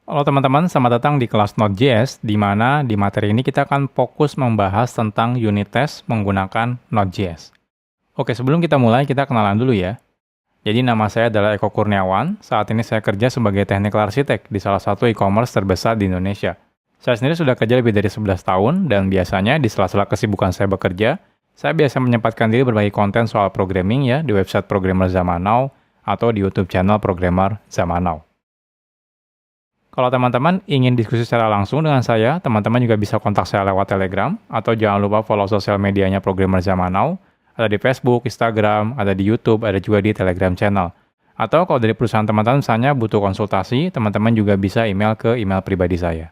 Halo teman-teman, selamat datang di kelas Node.js, di mana di materi ini kita akan fokus membahas tentang unit test menggunakan Node.js. Oke, sebelum kita mulai, kita kenalan dulu ya. Jadi nama saya adalah Eko Kurniawan, saat ini saya kerja sebagai Technical Architect di salah satu e-commerce terbesar di Indonesia. Saya sendiri sudah kerja lebih dari 11 tahun, dan biasanya di sela-sela kesibukan saya bekerja, saya biasa menyempatkan diri berbagi konten soal programming ya di website Programmer Zaman Now atau di YouTube channel Programmer Zaman Now. Kalau teman-teman ingin diskusi secara langsung dengan saya, teman-teman juga bisa kontak saya lewat Telegram, atau jangan lupa follow sosial medianya Programmer Zaman Now, ada di Facebook, Instagram, ada di YouTube, ada juga di Telegram channel. Atau kalau dari perusahaan teman-teman misalnya butuh konsultasi, teman-teman juga bisa email ke email pribadi saya.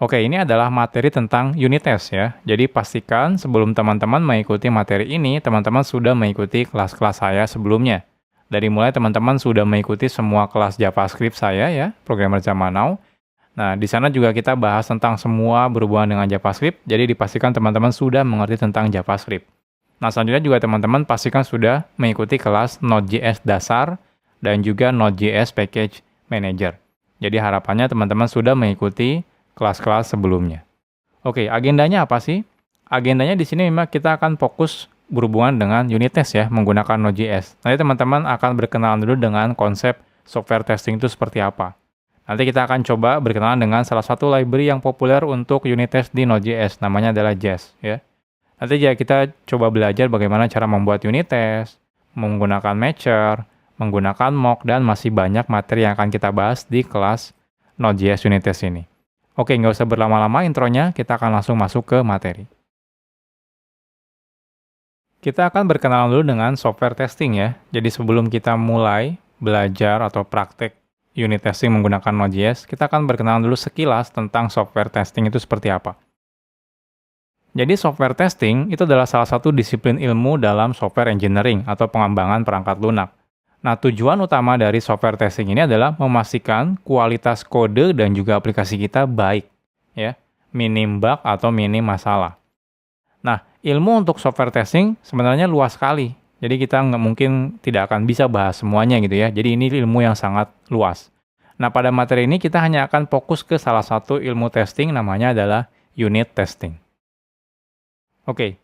Oke, ini adalah materi tentang unit test ya. Jadi pastikan sebelum teman-teman mengikuti materi ini, teman-teman sudah mengikuti kelas-kelas saya sebelumnya. Dari mulai teman-teman sudah mengikuti semua kelas JavaScript saya ya, Programmer Zaman Now. Nah, di sana juga kita bahas tentang semua berhubungan dengan JavaScript, jadi dipastikan teman-teman sudah mengerti tentang JavaScript. Nah, selanjutnya juga teman-teman pastikan sudah mengikuti kelas Node.js dasar dan juga Node.js Package Manager. Jadi harapannya teman-teman sudah mengikuti kelas-kelas sebelumnya. Oke, agendanya apa sih? Agendanya di sini memang kita akan fokus berhubungan dengan unit test ya, menggunakan Node.js. Nanti teman-teman akan berkenalan dulu dengan konsep software testing itu seperti apa. Nanti kita akan coba berkenalan dengan salah satu library yang populer untuk unit test di Node.js, namanya adalah Jest ya. Nanti ya kita coba belajar bagaimana cara membuat unit test, menggunakan matcher, menggunakan mock, dan masih banyak materi yang akan kita bahas di kelas Node.js unit test ini. Oke, nggak usah berlama-lama intronya, kita akan langsung masuk ke materi. Kita akan berkenalan dulu dengan software testing ya. Jadi sebelum kita mulai belajar atau praktek unit testing menggunakan Node.js, kita akan berkenalan dulu sekilas tentang software testing itu seperti apa. Jadi software testing itu adalah salah satu disiplin ilmu dalam software engineering atau pengembangan perangkat lunak. Nah, tujuan utama dari software testing ini adalah memastikan kualitas kode dan juga aplikasi kita baik, ya, minim bug atau minim masalah. Nah, ilmu untuk software testing sebenarnya luas sekali. Jadi kita nggak mungkin tidak akan bisa bahas semuanya gitu ya. Jadi ini ilmu yang sangat luas. Nah, pada materi ini kita hanya akan fokus ke salah satu ilmu testing, namanya adalah unit testing. Oke.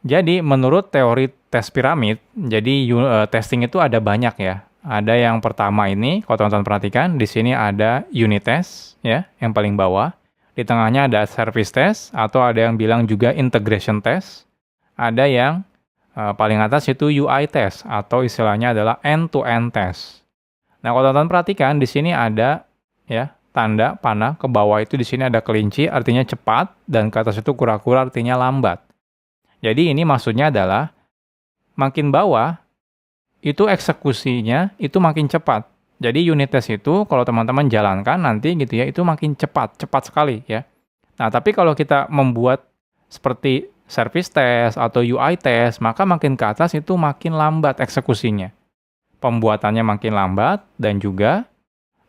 Jadi menurut teori tes piramid, jadi testing itu ada banyak ya. Ada yang pertama ini, kalau teman-teman perhatikan, di sini ada unit test ya, yang paling bawah. Di tengahnya ada service test, atau ada yang bilang juga integration test. Ada yang paling atas itu UI test, atau istilahnya adalah end-to-end test. Nah, kalau teman-teman perhatikan, di sini ada ya tanda panah, ke bawah itu di sini ada kelinci, artinya cepat, dan ke atas itu kura-kura, artinya lambat. Jadi ini maksudnya adalah, makin bawah, itu eksekusinya itu makin cepat. Jadi unit test itu kalau teman-teman jalankan nanti gitu ya, itu makin cepat sekali ya. Nah, tapi kalau kita membuat seperti service test atau UI test, maka makin ke atas itu makin lambat eksekusinya. Pembuatannya makin lambat dan juga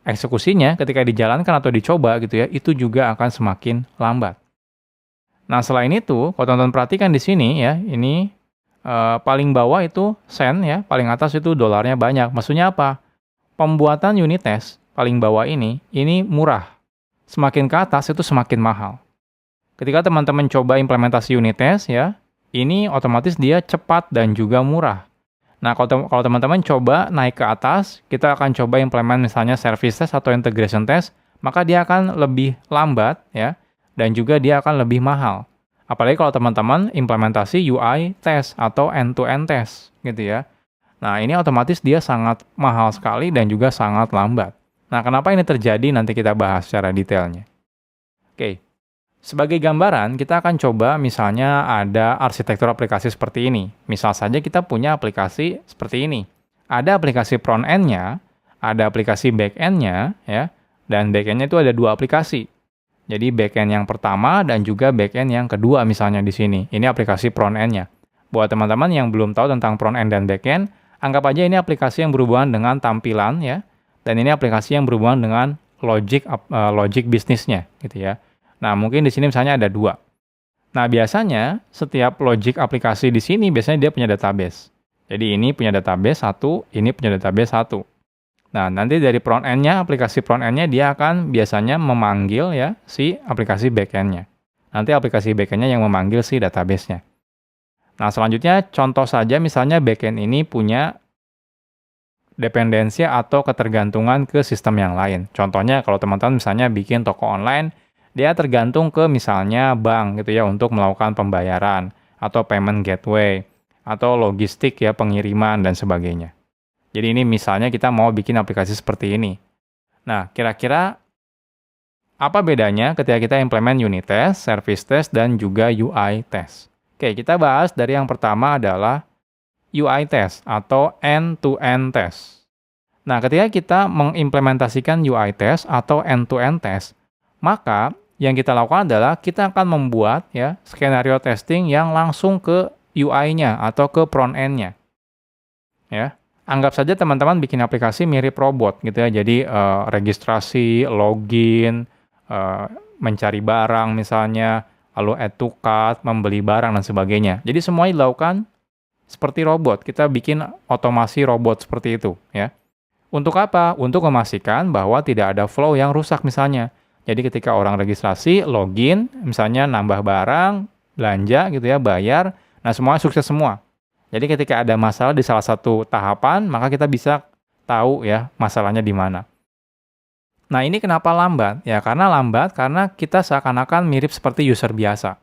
eksekusinya ketika dijalankan atau dicoba gitu ya, itu juga akan semakin lambat. Nah, selain itu, kalau teman-teman perhatikan di sini ya, ini paling bawah itu sen ya, paling atas itu dolarnya banyak. Maksudnya apa? Pembuatan unit test paling bawah ini murah. Semakin ke atas itu semakin mahal. Ketika teman-teman coba implementasi unit test ya, ini otomatis dia cepat dan juga murah. Nah, kalau teman-teman coba naik ke atas, kita akan coba implement misalnya service test atau integration test, maka dia akan lebih lambat ya, dan juga dia akan lebih mahal. Apalagi kalau teman-teman implementasi UI test atau end-to-end test gitu ya. Nah, ini otomatis dia sangat mahal sekali dan juga sangat lambat. Nah, kenapa ini terjadi nanti kita bahas secara detailnya. Oke, sebagai gambaran kita akan coba misalnya ada arsitektur aplikasi seperti ini. Misal saja kita punya aplikasi seperti ini. Ada aplikasi front end-nya, ada aplikasi back end-nya, ya, dan back end-nya itu ada dua aplikasi. Jadi backend yang pertama dan juga backend yang kedua misalnya di sini. Ini aplikasi front end-nya. Buat teman-teman yang belum tahu tentang front end dan backend, anggap aja ini aplikasi yang berhubungan dengan tampilan ya. Dan ini aplikasi yang berhubungan dengan logic bisnisnya gitu ya. Nah, mungkin di sini misalnya ada dua. Nah, biasanya setiap logic aplikasi di sini biasanya dia punya database. Jadi ini punya database satu, ini punya database satu. Nah, nanti dari front end-nya, aplikasi front end-nya dia akan biasanya memanggil ya si aplikasi back-end-nya. Nanti aplikasi back-end-nya yang memanggil si database-nya. Nah, selanjutnya contoh saja misalnya back-end ini punya dependensi atau ketergantungan ke sistem yang lain. Contohnya kalau teman-teman misalnya bikin toko online, dia tergantung ke misalnya bank gitu ya untuk melakukan pembayaran atau payment gateway atau logistik ya pengiriman dan sebagainya. Jadi ini misalnya kita mau bikin aplikasi seperti ini. Nah, kira-kira apa bedanya ketika kita implement unit test, service test, dan juga UI test? Oke, kita bahas dari yang pertama adalah UI test atau end-to-end test. Nah, ketika kita mengimplementasikan UI test atau end-to-end test, maka yang kita lakukan adalah kita akan membuat ya skenario testing yang langsung ke UI-nya atau ke front end-nya. Ya. Anggap saja teman-teman bikin aplikasi mirip robot gitu ya. Jadi registrasi, login, mencari barang misalnya, lalu add to cart, membeli barang dan sebagainya. Jadi semuanya dilakukan seperti robot. Kita bikin otomasi robot seperti itu ya. Untuk apa? Untuk memastikan bahwa tidak ada flow yang rusak misalnya. Jadi ketika orang registrasi, login, misalnya nambah barang, belanja gitu ya, bayar, nah semuanya sukses semua. Jadi ketika ada masalah di salah satu tahapan, maka kita bisa tahu ya masalahnya di mana. Nah ini kenapa lambat? Ya karena lambat karena kita seakan-akan mirip seperti user biasa.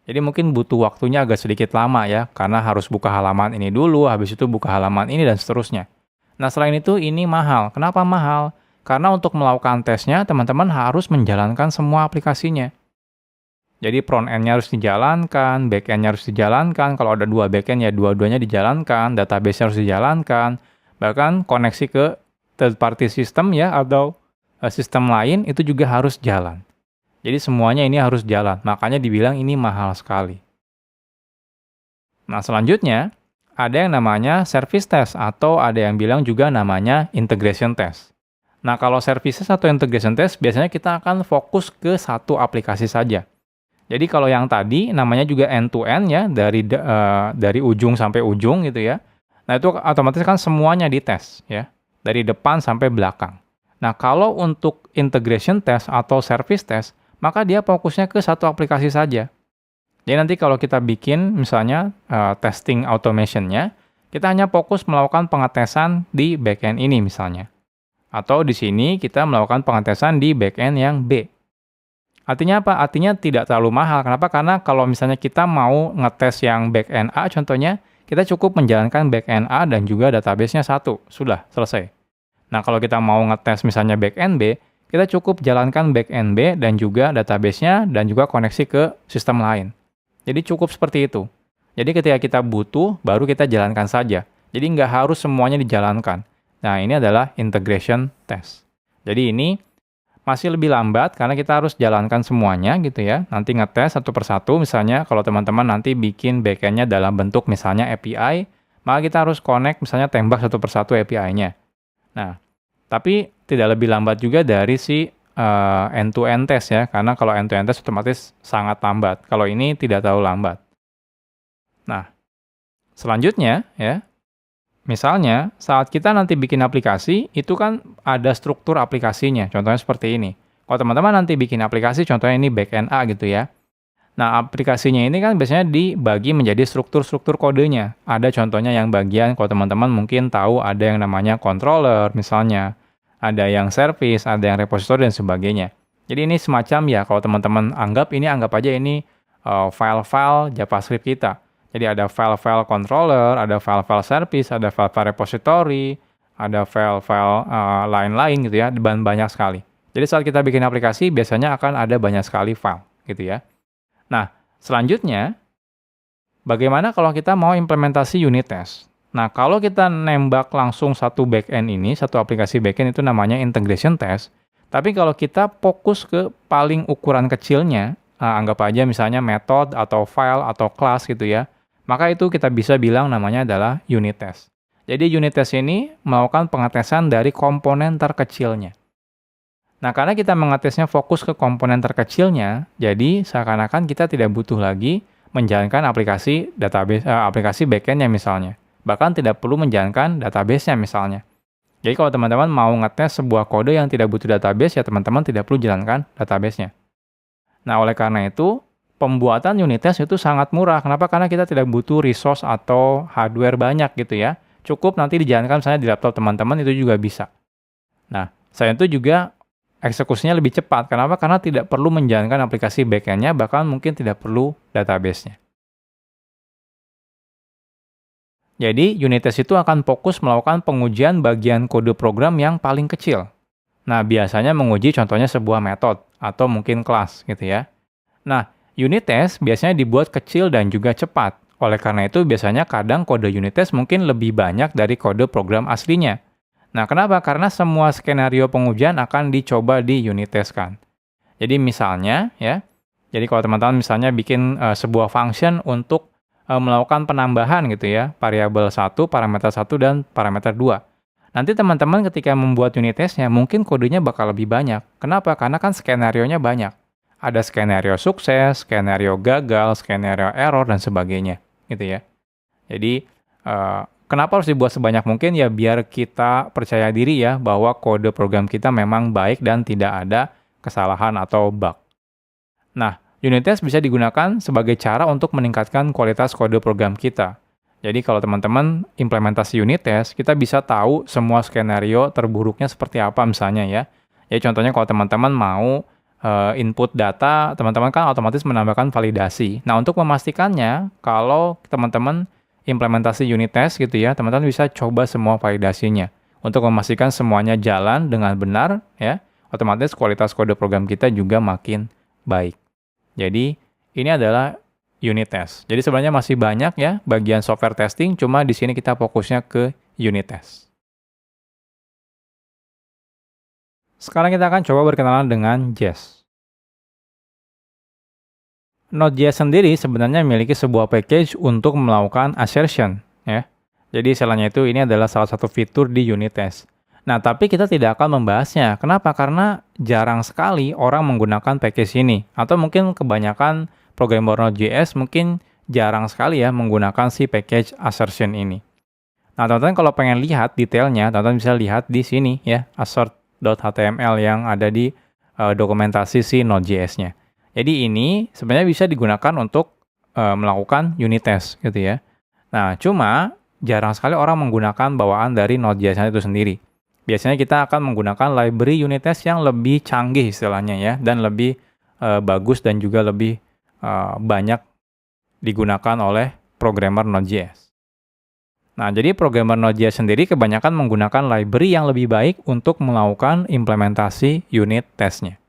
Jadi mungkin butuh waktunya agak sedikit lama ya, karena harus buka halaman ini dulu, habis itu buka halaman ini dan seterusnya. Nah selain itu ini mahal. Kenapa mahal? Karena untuk melakukan tesnya, teman-teman harus menjalankan semua aplikasinya. Jadi front end-nya harus dijalankan, back end-nya harus dijalankan. Kalau ada dua back end ya dua-duanya dijalankan, database-nya harus dijalankan. Bahkan koneksi ke third party system ya atau sistem lain itu juga harus jalan. Jadi semuanya ini harus jalan. Makanya dibilang ini mahal sekali. Nah, selanjutnya ada yang namanya service test atau ada yang bilang juga namanya integration test. Nah, kalau services atau integration test biasanya kita akan fokus ke satu aplikasi saja. Jadi kalau yang tadi namanya juga end-to-end ya, dari ujung sampai ujung gitu ya. Nah itu otomatis kan semuanya dites ya, dari depan sampai belakang. Nah kalau untuk integration test atau service test, maka dia fokusnya ke satu aplikasi saja. Jadi nanti kalau kita bikin misalnya testing automation-nya, kita hanya fokus melakukan pengetesan di backend ini misalnya. Atau di sini kita melakukan pengetesan di backend yang B. Artinya apa? Artinya tidak terlalu mahal. Kenapa? Karena kalau misalnya kita mau ngetes yang backend A contohnya, kita cukup menjalankan backend A dan juga database-nya satu. Sudah, selesai. Nah, kalau kita mau ngetes misalnya backend B, kita cukup jalankan backend B dan juga database-nya dan juga koneksi ke sistem lain. Jadi cukup seperti itu. Jadi ketika kita butuh, baru kita jalankan saja. Jadi nggak harus semuanya dijalankan. Nah, ini adalah integration test. Jadi ini masih lebih lambat karena kita harus jalankan semuanya gitu ya. Nanti ngetes satu persatu misalnya kalau teman-teman nanti bikin backend-nya dalam bentuk misalnya API, maka kita harus connect misalnya tembak satu persatu API-nya. Nah, tapi tidak lebih lambat juga dari si end-to-end test ya, karena kalau end-to-end test otomatis sangat lambat. Kalau ini tidak terlalu lambat. Nah, selanjutnya ya, misalnya, saat kita nanti bikin aplikasi, itu kan ada struktur aplikasinya. Contohnya seperti ini. Kalau teman-teman nanti bikin aplikasi, contohnya ini backend A gitu ya. Nah, aplikasinya ini kan biasanya dibagi menjadi struktur-struktur kodenya. Ada contohnya yang bagian, kalau teman-teman mungkin tahu ada yang namanya controller misalnya. Ada yang service, ada yang repository, dan sebagainya. Jadi ini semacam ya, kalau teman-teman anggap aja ini file-file JavaScript kita. Jadi ada file-file controller, ada file-file service, ada file-file repository, ada file-file lain-lain gitu ya, dan banyak sekali. Jadi saat kita bikin aplikasi, biasanya akan ada banyak sekali file gitu ya. Nah, selanjutnya, bagaimana kalau kita mau implementasi unit test? Nah, kalau kita nembak langsung satu backend ini, satu aplikasi backend itu namanya integration test. Tapi kalau kita fokus ke paling ukuran kecilnya, anggap aja misalnya method atau file atau class gitu ya, maka itu kita bisa bilang namanya adalah unit test. Jadi unit test ini melakukan pengetesan dari komponen terkecilnya. Nah, karena kita mengetesnya fokus ke komponen terkecilnya, jadi seakan-akan kita tidak butuh lagi menjalankan aplikasi database, aplikasi backend-nya misalnya. bahkan tidak perlu menjalankan database-nya misalnya. Jadi kalau teman-teman mau ngetes sebuah kode yang tidak butuh database, ya teman-teman tidak perlu jalankan database-nya. Nah, oleh karena itu, pembuatan unit test itu sangat murah. Kenapa? Karena kita tidak butuh resource atau hardware banyak gitu ya. Cukup nanti dijalankan misalnya di laptop teman-teman itu juga bisa. Nah, selain itu juga eksekusinya lebih cepat. Kenapa? Karena tidak perlu menjalankan aplikasi backend-nya, bahkan mungkin tidak perlu database-nya. Jadi, unit test itu akan fokus melakukan pengujian bagian kode program yang paling kecil. Nah, biasanya menguji contohnya sebuah metode atau mungkin kelas gitu ya. Nah, unit test biasanya dibuat kecil dan juga cepat. Oleh karena itu, biasanya kadang kode unit test mungkin lebih banyak dari kode program aslinya. Nah, kenapa? Karena semua skenario pengujian akan dicoba di unit test kan. Jadi misalnya ya, jadi kalau teman-teman misalnya bikin sebuah function untuk melakukan penambahan gitu ya, variabel 1, parameter 1, dan parameter 2. Nanti teman-teman ketika membuat unit testnya, mungkin kodenya bakal lebih banyak. Kenapa? Karena kan skenario-nya banyak. Ada skenario sukses, skenario gagal, skenario error, dan sebagainya. Gitu ya. Jadi, kenapa harus dibuat sebanyak mungkin? Ya biar kita percaya diri ya, bahwa kode program kita memang baik dan tidak ada kesalahan atau bug. Nah, unit test bisa digunakan sebagai cara untuk meningkatkan kualitas kode program kita. Jadi kalau teman-teman implementasi unit test, kita bisa tahu semua skenario terburuknya seperti apa misalnya ya. Jadi contohnya kalau teman-teman mau input data, teman-teman kan otomatis menambahkan validasi. Nah untuk memastikannya, kalau teman-teman implementasi unit test gitu ya, teman-teman bisa coba semua validasinya. Untuk memastikan semuanya jalan dengan benar, ya, otomatis kualitas kode program kita juga makin baik. Jadi, ini adalah unit test. Jadi sebenarnya masih banyak ya bagian software testing, cuma di sini kita fokusnya ke unit test. Sekarang kita akan coba berkenalan dengan Jest. Node.js sendiri sebenarnya memiliki sebuah package untuk melakukan assertion, ya. Jadi istilahnya itu ini adalah salah satu fitur di unit test. Nah, tapi kita tidak akan membahasnya. Kenapa? Karena jarang sekali orang menggunakan package ini. Atau mungkin kebanyakan programmer Node.js mungkin jarang sekali ya menggunakan si package assertion ini. Nah, teman-teman kalau pengen lihat detailnya, teman-teman bisa lihat di sini ya, assert.html yang ada di dokumentasi si Node.js-nya. Jadi ini sebenarnya bisa digunakan untuk melakukan unit test gitu ya. Nah, cuma jarang sekali orang menggunakan bawaan dari Node.js itu sendiri. Biasanya kita akan menggunakan library unit test yang lebih canggih istilahnya ya, dan lebih bagus dan juga lebih banyak digunakan oleh programmer Node.js. Nah, jadi programmer Node.js sendiri kebanyakan menggunakan library yang lebih baik untuk melakukan implementasi unit testnya.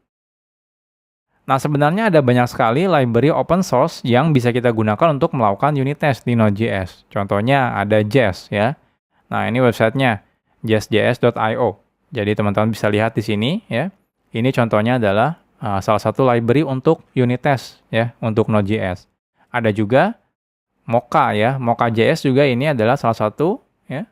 Nah, sebenarnya ada banyak sekali library open source yang bisa kita gunakan untuk melakukan unit test di Node.js. Contohnya ada Jest ya. Nah, ini websitenya jestjs.io. Jadi teman-teman bisa lihat di sini ya. Ini contohnya adalah salah satu library untuk unit test ya untuk Node.js. Ada juga Mocha ya. Mocha.js juga ini adalah salah satu ya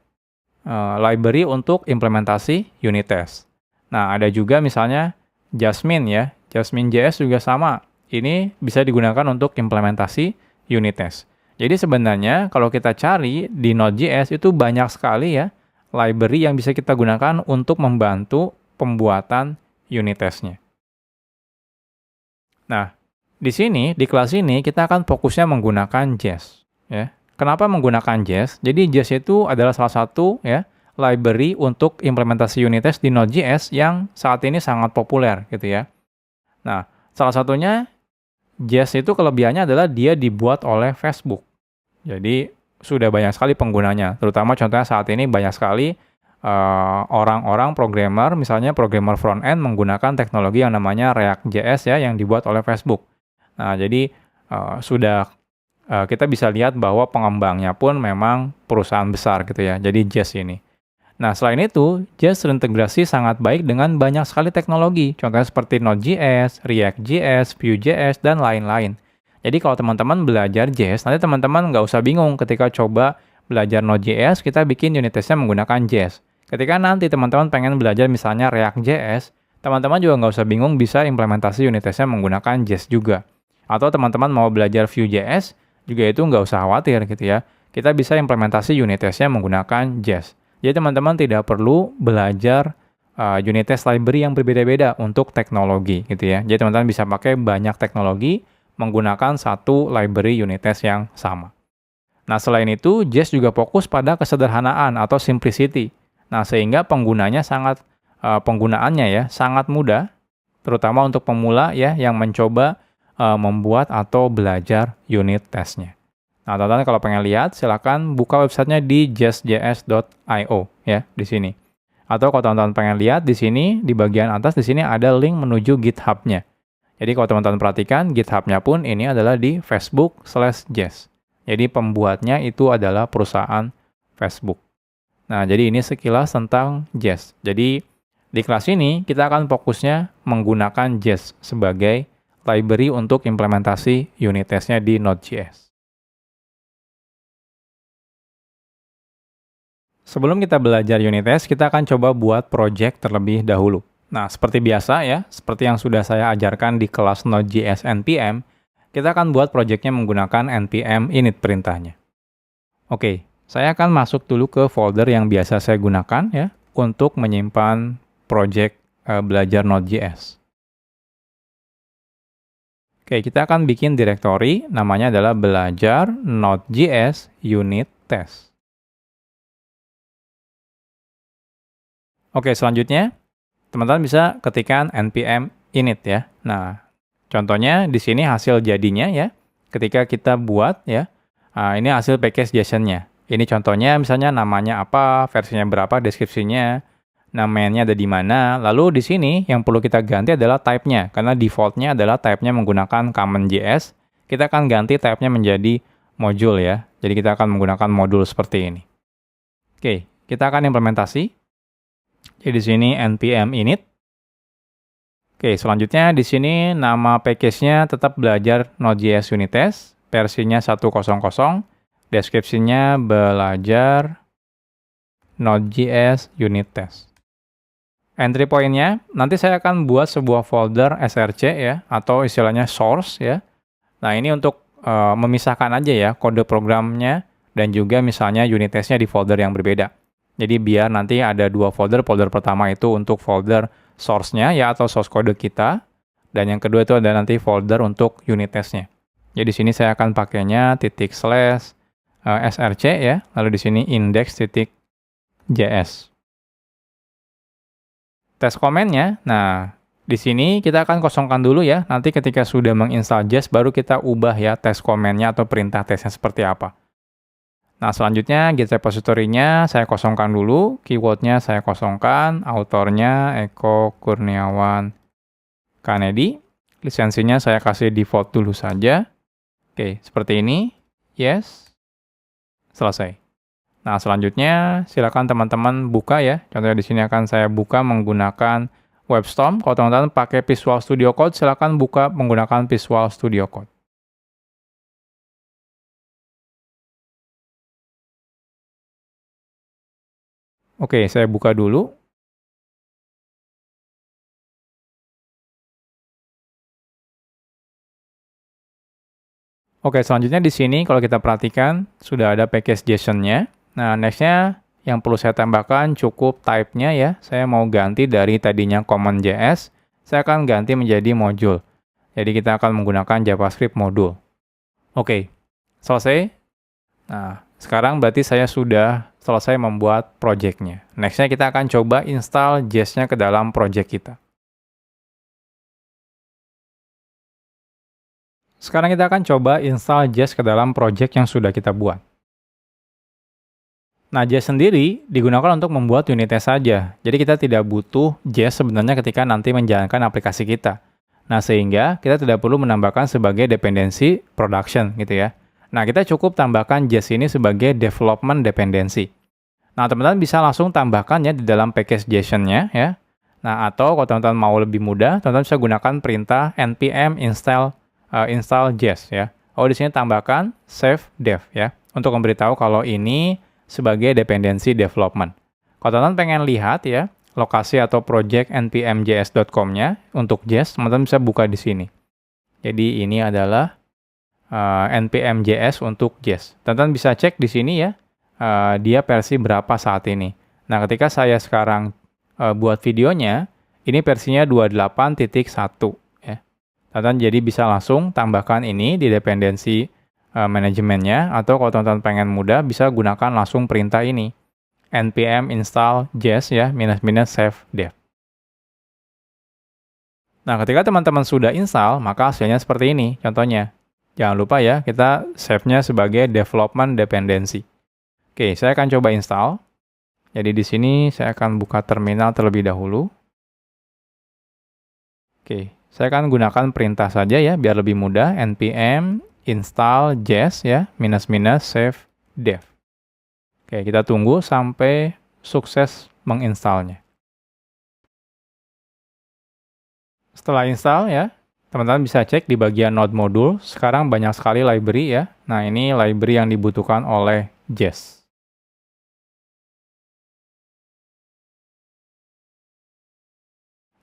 library untuk implementasi unit test. Nah, ada juga misalnya Jasmine ya. Jasmine.js juga sama. Ini bisa digunakan untuk implementasi unit test. Jadi sebenarnya kalau kita cari di Node.js itu banyak sekali ya library yang bisa kita gunakan untuk membantu pembuatan unit test-nya. Nah, di sini, di kelas ini, kita akan fokusnya menggunakan Jest. Ya. Kenapa menggunakan Jest? Jadi Jest itu adalah salah satu ya library untuk implementasi unit test di Node.js yang saat ini sangat populer gitu ya. Nah, salah satunya Jest itu kelebihannya adalah dia dibuat oleh Facebook. Jadi sudah banyak sekali penggunanya, terutama contohnya saat ini banyak sekali orang-orang programmer, misalnya programmer front-end menggunakan teknologi yang namanya React.js ya, yang dibuat oleh Facebook. Nah, jadi kita bisa lihat bahwa pengembangnya pun memang perusahaan besar gitu ya, jadi Jest ini. Nah, selain itu, Jest terintegrasi sangat baik dengan banyak sekali teknologi, contohnya seperti Node.js, React.js, Vue.js, dan lain-lain. Jadi kalau teman-teman belajar Jest, nanti teman-teman nggak usah bingung ketika coba belajar Node.js, kita bikin unit testnya menggunakan Jest. Ketika nanti teman-teman pengen belajar misalnya React.js, teman-teman juga nggak usah bingung bisa implementasi unit testnya menggunakan Jest juga. Atau teman-teman mau belajar Vue.js, juga itu nggak usah khawatir gitu ya. kita bisa implementasi unit testnya menggunakan Jest. Jadi teman-teman tidak perlu belajar unit test library yang berbeda-beda untuk teknologi gitu ya. Jadi teman-teman bisa pakai banyak teknologi menggunakan satu library unit test yang sama. Nah, selain itu, Jest juga fokus pada kesederhanaan atau simplicity. Nah, sehingga penggunaannya ya sangat mudah, terutama untuk pemula ya yang mencoba membuat atau belajar unit testnya. Nah, teman-teman kalau pengen lihat, silakan buka websitenya di jestjs.io ya di sini. Atau kalau teman-teman pengen lihat di sini di bagian atas di sini ada link menuju GitHub-nya. Jadi kalau teman-teman perhatikan GitHub-nya pun ini adalah di Facebook/Jest. Jadi pembuatnya itu adalah perusahaan Facebook. Nah, jadi ini sekilas tentang Jest. Jadi di kelas ini kita akan fokusnya menggunakan Jest sebagai library untuk implementasi unit testnya di Node.js. Sebelum kita belajar unit test, kita akan coba buat project terlebih dahulu. Nah, seperti biasa ya, seperti yang sudah saya ajarkan di kelas Node.js NPM, kita akan buat projectnya menggunakan npm init perintahnya. Oke, saya akan masuk dulu ke folder yang biasa saya gunakan ya, untuk menyimpan project belajar Node.js. Oke, kita akan bikin directory, namanya adalah belajar Node.js unit test. Oke, selanjutnya teman-teman bisa ketikkan npm init ya. Nah, contohnya di sini hasil jadinya ya. Ketika kita buat ya, ini hasil package JSON-nya. Ini contohnya misalnya namanya apa, versinya berapa, deskripsinya, namanya ada di mana. Lalu di sini yang perlu kita ganti adalah type-nya. Karena default-nya adalah type-nya menggunakan common.js. Kita akan ganti type-nya menjadi module ya. Jadi kita akan menggunakan modul seperti ini. Oke, kita akan implementasi. Jadi di sini npm init. Oke, selanjutnya di sini nama package-nya tetap belajar Node.js unit test, versinya 1.0.0, deskripsinya belajar Node.js unit test. Entry point-nya, nanti saya akan buat sebuah folder src ya, atau istilahnya source ya. Nah, ini untuk memisahkan aja ya kode programnya dan juga misalnya unit test-nya di folder yang berbeda. Jadi biar nanti ada dua folder pertama itu untuk folder source-nya ya atau source code kita, dan yang kedua itu ada nanti folder untuk unit test-nya. Jadi di sini saya akan pakainya /src ya, lalu di sini index.js. Tes komennya, nah di sini kita akan kosongkan dulu ya, nanti ketika sudah menginstal Jest baru kita ubah ya tes komennya atau perintah tesnya seperti apa. Nah, selanjutnya Git repository-nya saya kosongkan dulu, keyword-nya saya kosongkan, autornya Eko Kurniawan Kanedi, lisensinya saya kasih default dulu saja. Oke, seperti ini. Yes. Selesai. Nah, selanjutnya silakan teman-teman buka ya. Contohnya di sini akan saya buka menggunakan WebStorm. Kalau teman-teman pakai Visual Studio Code, silakan buka menggunakan Visual Studio Code. Oke, saya buka dulu. Oke, selanjutnya di sini kalau kita perhatikan sudah ada package JSON-nya. Nah, next-nya yang perlu saya tambahkan cukup type-nya ya. Saya mau ganti dari tadinya common.js, saya akan ganti menjadi module. Jadi kita akan menggunakan JavaScript module. Oke, selesai. Nah, sekarang berarti saya sudah selesai membuat project-nya. Next-nya kita akan coba install Jest-nya ke dalam project kita. Sekarang kita akan coba install Jest ke dalam project yang sudah kita buat. Nah, Jest sendiri digunakan untuk membuat unit test saja. Jadi kita tidak butuh Jest sebenarnya ketika nanti menjalankan aplikasi kita. Nah, sehingga kita tidak perlu menambahkan sebagai dependensi production gitu ya. Nah, kita cukup tambahkan Jest ini sebagai development dependency. Nah, teman-teman bisa langsung tambahkannya di dalam package JSON-nya ya. Nah, atau kalau teman-teman mau lebih mudah, teman-teman bisa gunakan perintah npm install Jest ya. Oh, di sini tambahkan save dev ya untuk memberitahu kalau ini sebagai dependensi development. Kalau teman-teman pengen lihat ya, lokasi atau project npmjs.com-nya untuk Jest, teman-teman bisa buka di sini. Jadi ini adalah npm.js untuk Jest. Teman-teman bisa cek di sini ya, dia versi berapa saat ini. Nah, ketika saya sekarang buat videonya, ini versinya 28.1 ya. Teman-teman jadi bisa langsung tambahkan ini di dependensi manajemennya, atau kalau teman-teman pengen mudah bisa gunakan langsung perintah ini, npm install jest ya, -- save dev. Nah, ketika teman-teman sudah install, maka hasilnya seperti ini contohnya. Jangan lupa ya, kita save-nya sebagai development dependency. Oke, saya akan coba install. Jadi di sini saya akan buka terminal terlebih dahulu. Oke, saya akan gunakan perintah saja ya, biar lebih mudah. npm install jest ya, -- save dev. Oke, kita tunggu sampai sukses menginstalnya. Setelah install ya, teman-teman bisa cek di bagian node module. Sekarang banyak sekali library ya. Nah, ini library yang dibutuhkan oleh Jest.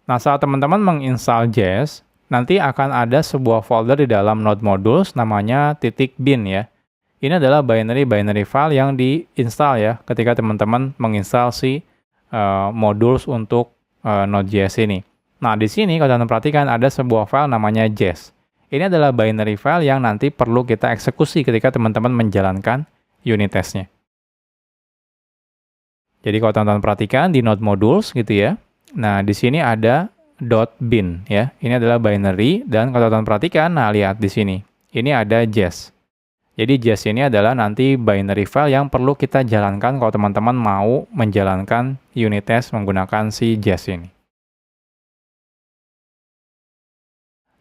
Nah, saat teman-teman menginstal Jest, nanti akan ada sebuah folder di dalam node modules namanya .bin ya. Ini adalah binary file yang diinstal ya ketika teman-teman menginstal si modules untuk Node.js ini. Nah, di sini kalau teman-teman perhatikan ada sebuah file namanya Jest. Ini adalah binary file yang nanti perlu kita eksekusi ketika teman-teman menjalankan unit testnya. Jadi kalau teman-teman perhatikan di node modules gitu ya. Nah, di sini ada .bin ya. Ini adalah binary, dan kalau teman-teman perhatikan, nah lihat di sini. Ini ada Jest. Jadi Jest ini adalah nanti binary file yang perlu kita jalankan kalau teman-teman mau menjalankan unit test menggunakan si Jest ini.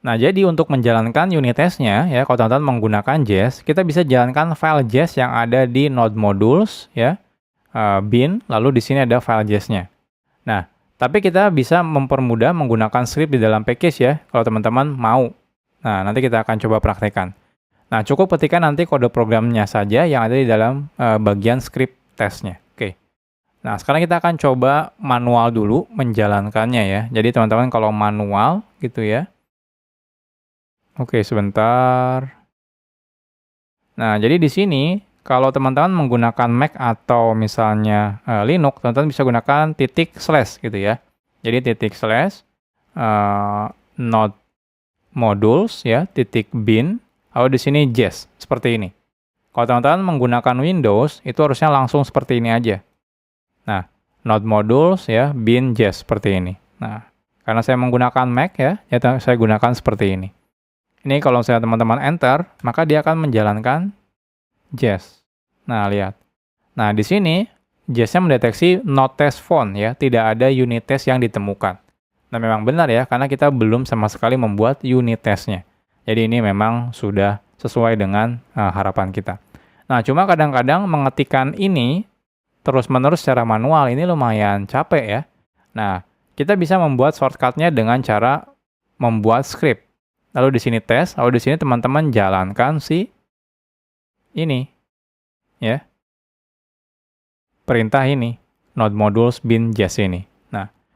Nah, jadi untuk menjalankan unit testnya ya, kalau teman-teman menggunakan Jest, kita bisa jalankan file Jest yang ada di node modules ya, bin, lalu di sini ada file Jest-nya. Nah, tapi kita bisa mempermudah menggunakan script di dalam package ya, kalau teman-teman mau. Nah, nanti kita akan coba praktekkan. Nah, cukup ketika nanti kode programnya saja yang ada di dalam bagian script testnya. Oke. Nah, sekarang kita akan coba manual dulu menjalankannya ya. Jadi teman-teman kalau manual gitu ya. Oke, sebentar. Nah, jadi di sini kalau teman-teman menggunakan Mac atau misalnya Linux, teman-teman bisa gunakan // gitu ya. Jadi // node modules ya, .bin, lalu di sini Jest seperti ini. Kalau teman-teman menggunakan Windows, itu harusnya langsung seperti ini aja. Nah, node modules ya, bin Jest seperti ini. Nah, karena saya menggunakan Mac ya, saya gunakan seperti ini. Ini kalau saya teman-teman enter, maka dia akan menjalankan Jest. Nah, lihat. Nah, di sini Jest-nya mendeteksi not test found ya, tidak ada unit test yang ditemukan. Nah, memang benar ya, karena kita belum sama sekali membuat unit test-nya. Jadi ini memang sudah sesuai dengan harapan kita. Nah, cuma kadang-kadang mengetikkan ini terus-menerus secara manual ini lumayan capek ya. Nah, kita bisa membuat shortcut-nya dengan cara membuat script. Lalu di sini tes, lalu di sini teman-teman jalankan si ini ya. Perintah ini, node modules bin Jest ini.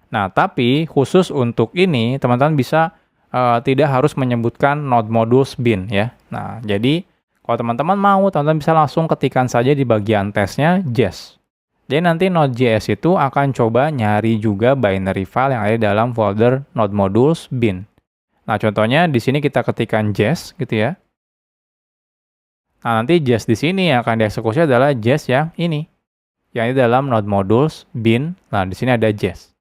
Nah, tapi khusus untuk ini teman-teman bisa tidak harus menyebutkan node modules bin ya. Nah, jadi kalau teman-teman mau, teman-teman bisa langsung ketikkan saja di bagian tesnya Jest. Jadi nanti Node.js itu akan coba nyari juga binary file yang ada dalam folder node modules bin. Nah, contohnya di sini kita ketikkan Jest gitu ya. Nah, nanti Jest di sini yang akan dieksekusi adalah Jest yang ini. Yang ini dalam node modules bin. Nah, di sini ada Jest.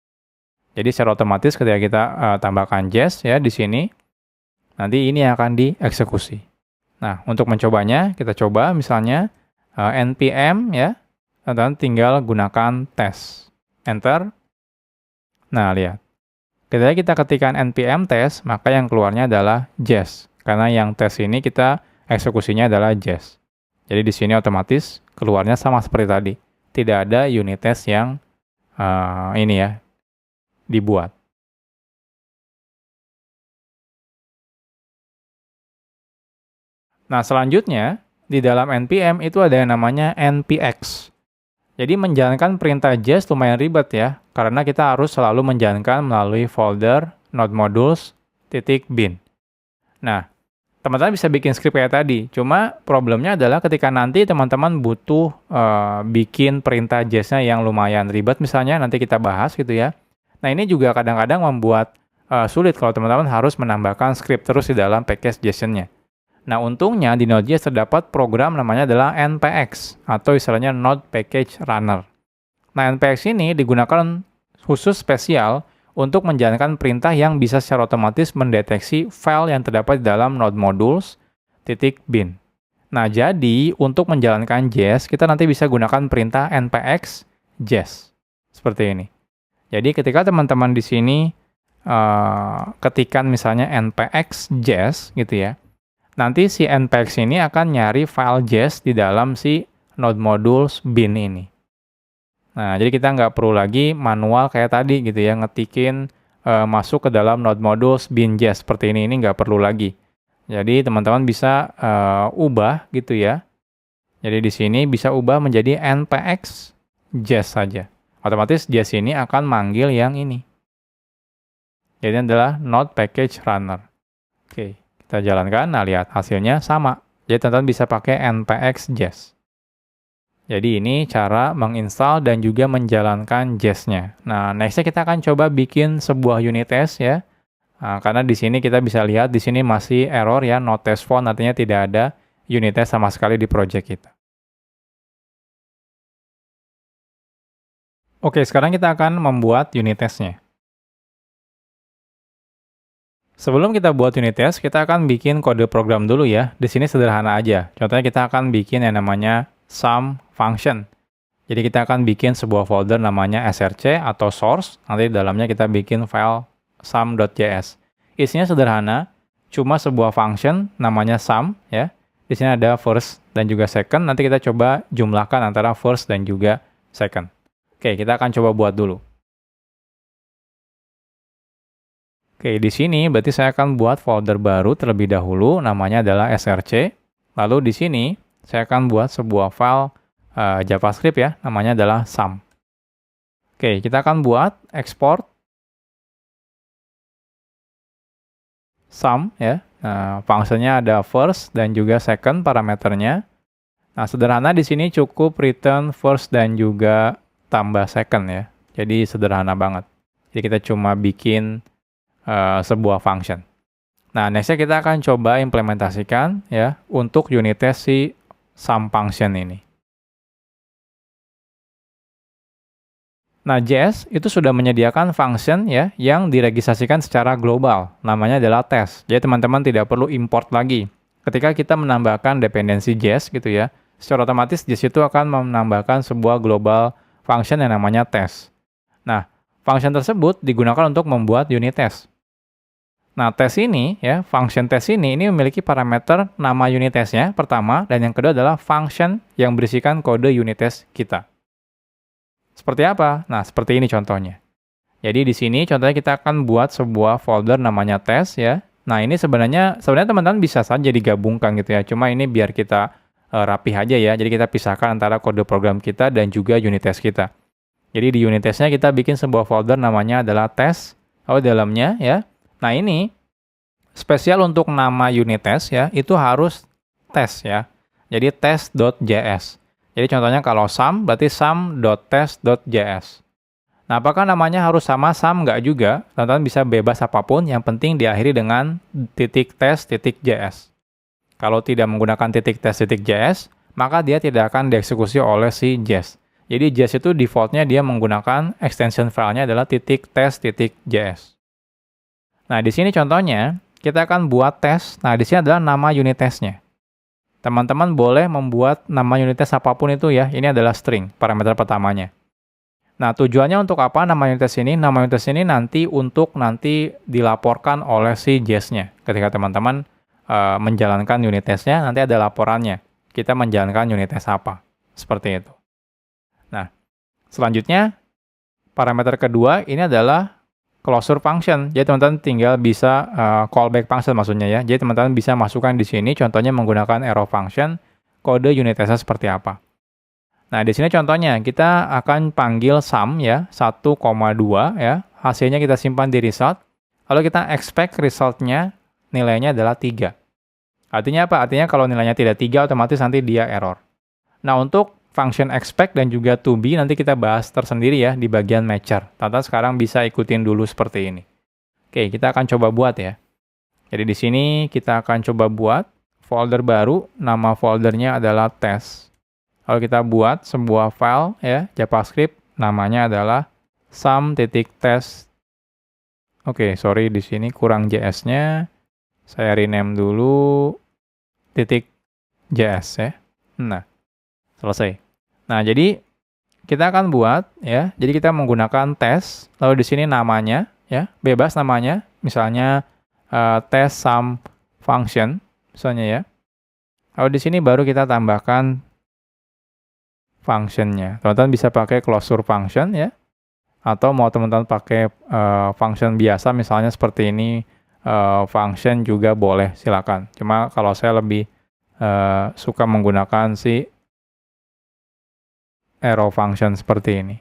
Jadi secara otomatis ketika kita tambahkan Jest ya di sini, nanti ini yang akan dieksekusi. Nah, untuk mencobanya, kita coba misalnya npm ya, dan tinggal gunakan test. Enter. Nah, lihat. Ketika kita ketikkan npm test, maka yang keluarnya adalah Jest. Karena yang tes ini kita eksekusinya adalah Jest. Jadi di sini otomatis keluarnya sama seperti tadi. Tidak ada unit test yang ini ya, dibuat. Nah, selanjutnya di dalam npm itu ada yang namanya npx. Jadi menjalankan perintah Jest lumayan ribet ya, karena kita harus selalu menjalankan melalui folder node modules .bin. Nah, Teman-teman bisa bikin script kayak tadi. Cuma problemnya adalah ketika nanti teman-teman butuh bikin perintah JS-nya yang lumayan ribet misalnya, nanti kita bahas gitu ya. Nah, ini juga kadang-kadang membuat sulit kalau teman-teman harus menambahkan script terus di dalam package JSON-nya. Nah, untungnya di Node.js terdapat program namanya adalah npx atau istilahnya Node Package Runner. Nah, npx ini digunakan khusus spesial untuk menjalankan perintah yang bisa secara otomatis mendeteksi file yang terdapat di dalam node modules.bin. Nah, jadi untuk menjalankan JS, kita nanti bisa gunakan perintah npx JS. Seperti ini. Jadi ketika teman-teman di sini ketikan misalnya npx JS gitu ya, nanti si npx ini akan nyari file JS di dalam si node modules bin ini. Nah, jadi kita nggak perlu lagi manual kayak tadi gitu ya, ngetikin masuk ke dalam node modules bin JS seperti ini nggak perlu lagi. Jadi teman-teman bisa ubah gitu ya. Jadi di sini bisa ubah menjadi npx JS saja. Otomatis JS ini akan manggil yang ini. Jadi ini adalah Node Package Runner. Oke, kita jalankan. Nah, lihat hasilnya sama. Jadi teman-teman bisa pakai npx JS. Jadi ini cara menginstal dan juga menjalankan JS-nya. Nah, next-nya kita akan coba bikin sebuah unit test ya. Nah, karena di sini kita bisa lihat di sini masih error ya, no test found, artinya tidak ada unit test sama sekali di project kita. Oke, sekarang kita akan membuat unit test-nya. Sebelum kita buat unit test, kita akan bikin kode program dulu ya. Di sini sederhana aja. Contohnya kita akan bikin yang namanya sum function. Jadi kita akan bikin sebuah folder namanya src atau source. Nanti di dalamnya kita bikin file sum.js. Isinya sederhana, cuma sebuah function namanya sum ya. Di sini ada first dan juga second. Nanti kita coba jumlahkan antara first dan juga second. Oke, kita akan coba buat dulu. Oke, di sini berarti saya akan buat folder baru terlebih dahulu, namanya adalah src. Lalu di sini saya akan buat sebuah file JavaScript ya, namanya adalah sum. Oke, kita akan buat export sum ya. Nah, fungsinya ada first dan juga second parameternya. Nah, sederhana di sini cukup return first dan juga tambah second ya. Jadi sederhana banget. Jadi kita cuma bikin sebuah function. Nah, nextnya kita akan coba implementasikan ya untuk unit test si sum function ini. Nah, JS itu sudah menyediakan function ya yang diregistrasikan secara global. Namanya adalah test. Jadi teman-teman tidak perlu import lagi. Ketika kita menambahkan dependensi JS gitu ya, secara otomatis JS itu akan menambahkan sebuah global function yang namanya test. Nah, function tersebut digunakan untuk membuat unit test. Nah, tes ini ya, function test ini memiliki parameter nama unit testnya pertama, dan yang kedua adalah function yang berisikan kode unit test kita. Seperti apa? Nah, seperti ini contohnya. Jadi di sini contohnya kita akan buat sebuah folder namanya test ya. Nah, ini sebenarnya teman-teman bisa saja digabungkan gitu ya. Cuma ini biar kita rapih aja ya. Jadi kita pisahkan antara kode program kita dan juga unit test kita. Jadi di unit testnya kita bikin sebuah folder namanya adalah test. Lalu dalamnya ya. Nah, ini spesial untuk nama unit test ya, itu harus test ya. Jadi test.js. Jadi contohnya kalau sum, berarti sum.test.js. Nah, apakah namanya harus sama sum? Nggak juga. Teman-teman bisa bebas apapun, yang penting diakhiri dengan .test.js. Kalau tidak menggunakan .test.js, maka dia tidak akan dieksekusi oleh si JS. Jadi JS itu defaultnya dia menggunakan extension filenya adalah .test.js. Nah, di sini contohnya, kita akan buat tes. Nah, di sini adalah nama unit testnya. Teman-teman boleh membuat nama unit test apapun itu ya. Ini adalah string, parameter pertamanya. Nah, tujuannya untuk apa nama unit test ini? Nama unit test ini nanti dilaporkan oleh si JS-nya. Ketika teman-teman menjalankan unit testnya, nanti ada laporannya. Kita menjalankan unit test apa. Seperti itu. Nah, selanjutnya, parameter kedua ini adalah closure function. Jadi teman-teman tinggal bisa callback function maksudnya ya. Jadi teman-teman bisa masukkan di sini contohnya menggunakan arrow function, kode unit testnya seperti apa. Nah, di sini contohnya kita akan panggil sum ya, 1,2 ya. Hasilnya kita simpan di result. Lalu kita expect resultnya nilainya adalah 3. Artinya apa? Artinya kalau nilainya tidak 3, otomatis nanti dia error. Nah, untuk function expect dan juga to be nanti kita bahas tersendiri ya di bagian matcher. Tata sekarang bisa ikutin dulu seperti ini. Oke, kita akan coba buat ya. Jadi di sini kita akan coba buat folder baru, nama foldernya adalah test. Lalu kita buat sebuah file ya, JavaScript, namanya adalah sum.test. Oke, sorry di sini kurang JS-nya. Saya rename dulu .js ya. Nah, selesai. Nah, jadi kita akan buat ya. Jadi kita menggunakan test, lalu di sini namanya ya, bebas namanya, misalnya test sum function misalnya ya. Lalu di sini baru kita tambahkan functionnya. Teman-teman bisa pakai closure function ya. Atau mau teman-teman pakai function biasa misalnya seperti ini, function juga boleh, silakan. Cuma kalau saya lebih suka menggunakan si arrow function seperti ini.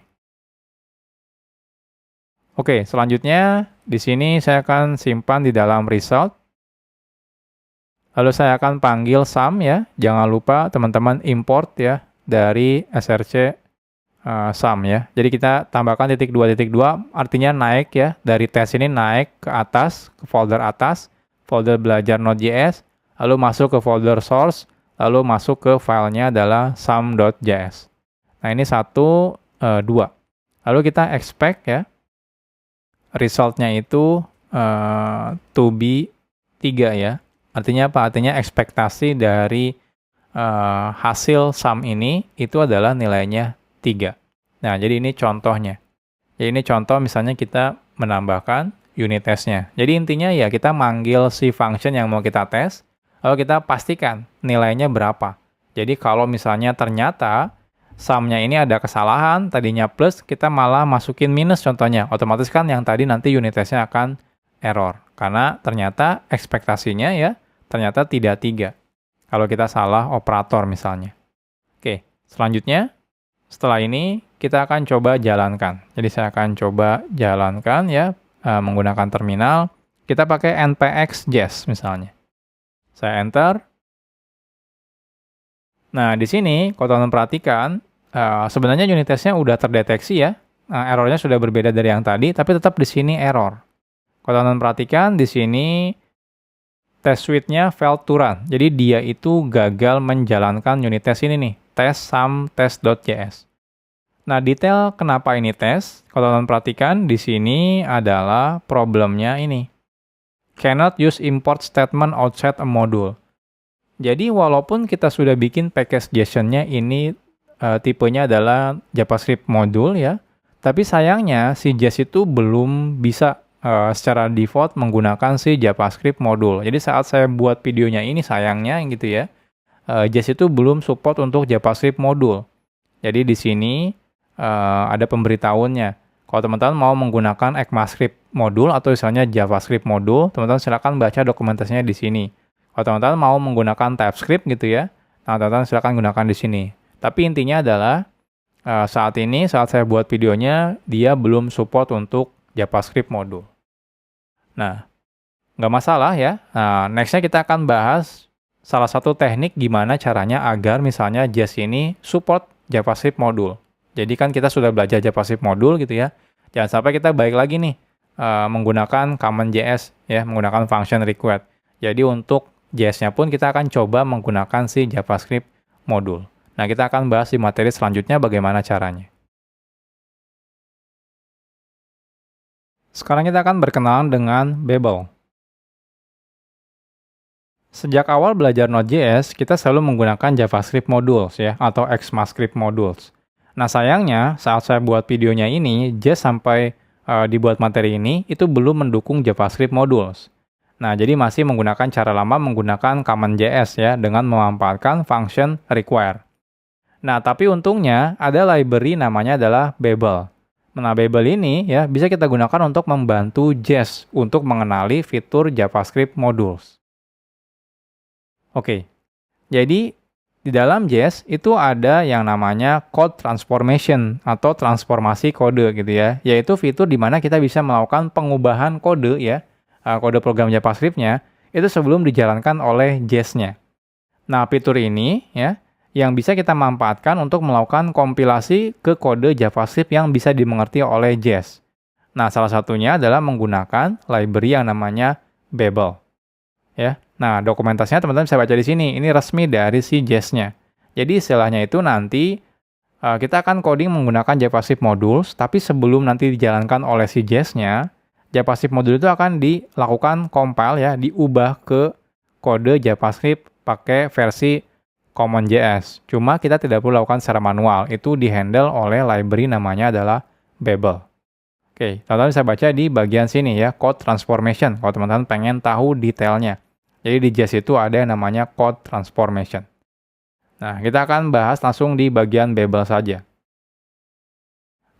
Oke, selanjutnya di sini saya akan simpan di dalam result. Lalu saya akan panggil sum ya. Jangan lupa teman-teman import ya dari src sum ya. Jadi kita tambahkan .2.2 artinya naik ya. Dari tes ini naik ke atas, ke folder belajar Node.js, lalu masuk ke folder source, lalu masuk ke filenya adalah sum.js. Nah, ini 1, 2. Lalu kita expect ya. Resultnya itu to be 3 ya. Artinya apa? Artinya ekspektasi dari hasil sum ini itu adalah nilainya 3. Nah, jadi ini contohnya. Jadi ini contoh misalnya kita menambahkan unit testnya. Jadi intinya ya kita manggil si function yang mau kita tes, lalu kita pastikan nilainya berapa. Jadi kalau misalnya ternyata sum-nya ini ada kesalahan, tadinya plus, kita malah masukin minus contohnya. Otomatis kan yang tadi nanti unit testnya akan error. Karena ternyata ekspektasinya ya, ternyata tidak 3. Kalau kita salah operator misalnya. Oke, selanjutnya, setelah ini kita akan coba jalankan. Jadi saya akan coba jalankan ya, menggunakan terminal. Kita pakai npx jest misalnya. Saya enter. Nah, di sini, kalau teman-teman perhatikan, sebenarnya unit testnya udah terdeteksi ya. Errornya sudah berbeda dari yang tadi, tapi tetap di sini error. Kalau teman-teman perhatikan, di sini test suite-nya failed to run. Jadi dia itu gagal menjalankan unit test ini nih, test sum test.js. Nah, detail kenapa ini tes, kalau teman-teman perhatikan, di sini adalah problemnya ini. Cannot use import statement outside a module. Jadi walaupun kita sudah bikin package JSON-nya ini tipenya adalah JavaScript module ya, tapi sayangnya si JS itu belum bisa secara default menggunakan si JavaScript module. Jadi saat saya buat videonya ini sayangnya gitu ya, JS itu belum support untuk JavaScript module. Jadi di sini ada pemberitahuannya. Kalau teman-teman mau menggunakan ECMAScript module atau misalnya JavaScript module, teman-teman silakan baca dokumentasinya di sini. Kalau teman-teman mau menggunakan TypeScript gitu ya, nah teman-teman silakan gunakan di sini. Tapi intinya adalah saat ini, saat saya buat videonya, dia belum support untuk JavaScript module. Nah, nggak masalah ya. Nah, next-nya kita akan bahas salah satu teknik gimana caranya agar misalnya JS ini support JavaScript module. Jadi kan kita sudah belajar JavaScript module gitu ya. Jangan sampai kita balik lagi nih menggunakan common.js ya, menggunakan function request. Jadi untuk JS-nya pun kita akan coba menggunakan si JavaScript module. Nah, kita akan bahas di materi selanjutnya bagaimana caranya. Sekarang kita akan berkenalan dengan Babel. Sejak awal belajar Node.js, kita selalu menggunakan JavaScript modules ya, atau ECMAScript modules. Nah, sayangnya saat saya buat videonya ini, JS sampai dibuat materi ini, itu belum mendukung JavaScript modules. Nah, jadi masih menggunakan cara lama menggunakan common.js ya, dengan memanfaatkan function require. Nah, tapi untungnya ada library namanya adalah Babel. Nah, Babel ini ya bisa kita gunakan untuk membantu JS untuk mengenali fitur JavaScript modules. Oke, jadi di dalam JS itu ada yang namanya code transformation atau transformasi kode gitu ya, yaitu fitur di mana kita bisa melakukan pengubahan kode ya, kode program JavaScript-nya itu sebelum dijalankan oleh Jest-nya. Nah, fitur ini ya yang bisa kita manfaatkan untuk melakukan kompilasi ke kode JavaScript yang bisa dimengerti oleh Jest. Nah, salah satunya adalah menggunakan library yang namanya Babel. Ya. Nah, dokumentasinya teman-teman bisa baca di sini. Ini resmi dari si Jest-nya. Jadi istilahnya itu nanti kita akan coding menggunakan JavaScript modules, tapi sebelum nanti dijalankan oleh si Jest-nya, JavaScript modul itu akan dilakukan compile ya, diubah ke kode JavaScript pakai versi CommonJS. Cuma kita tidak perlu lakukan secara manual, itu dihandle oleh library namanya adalah Babel. Oke, teman-teman bisa baca di bagian sini ya, code transformation, kalau teman-teman pengen tahu detailnya. Jadi di Jest itu ada yang namanya code transformation. Nah, kita akan bahas langsung di bagian Babel saja.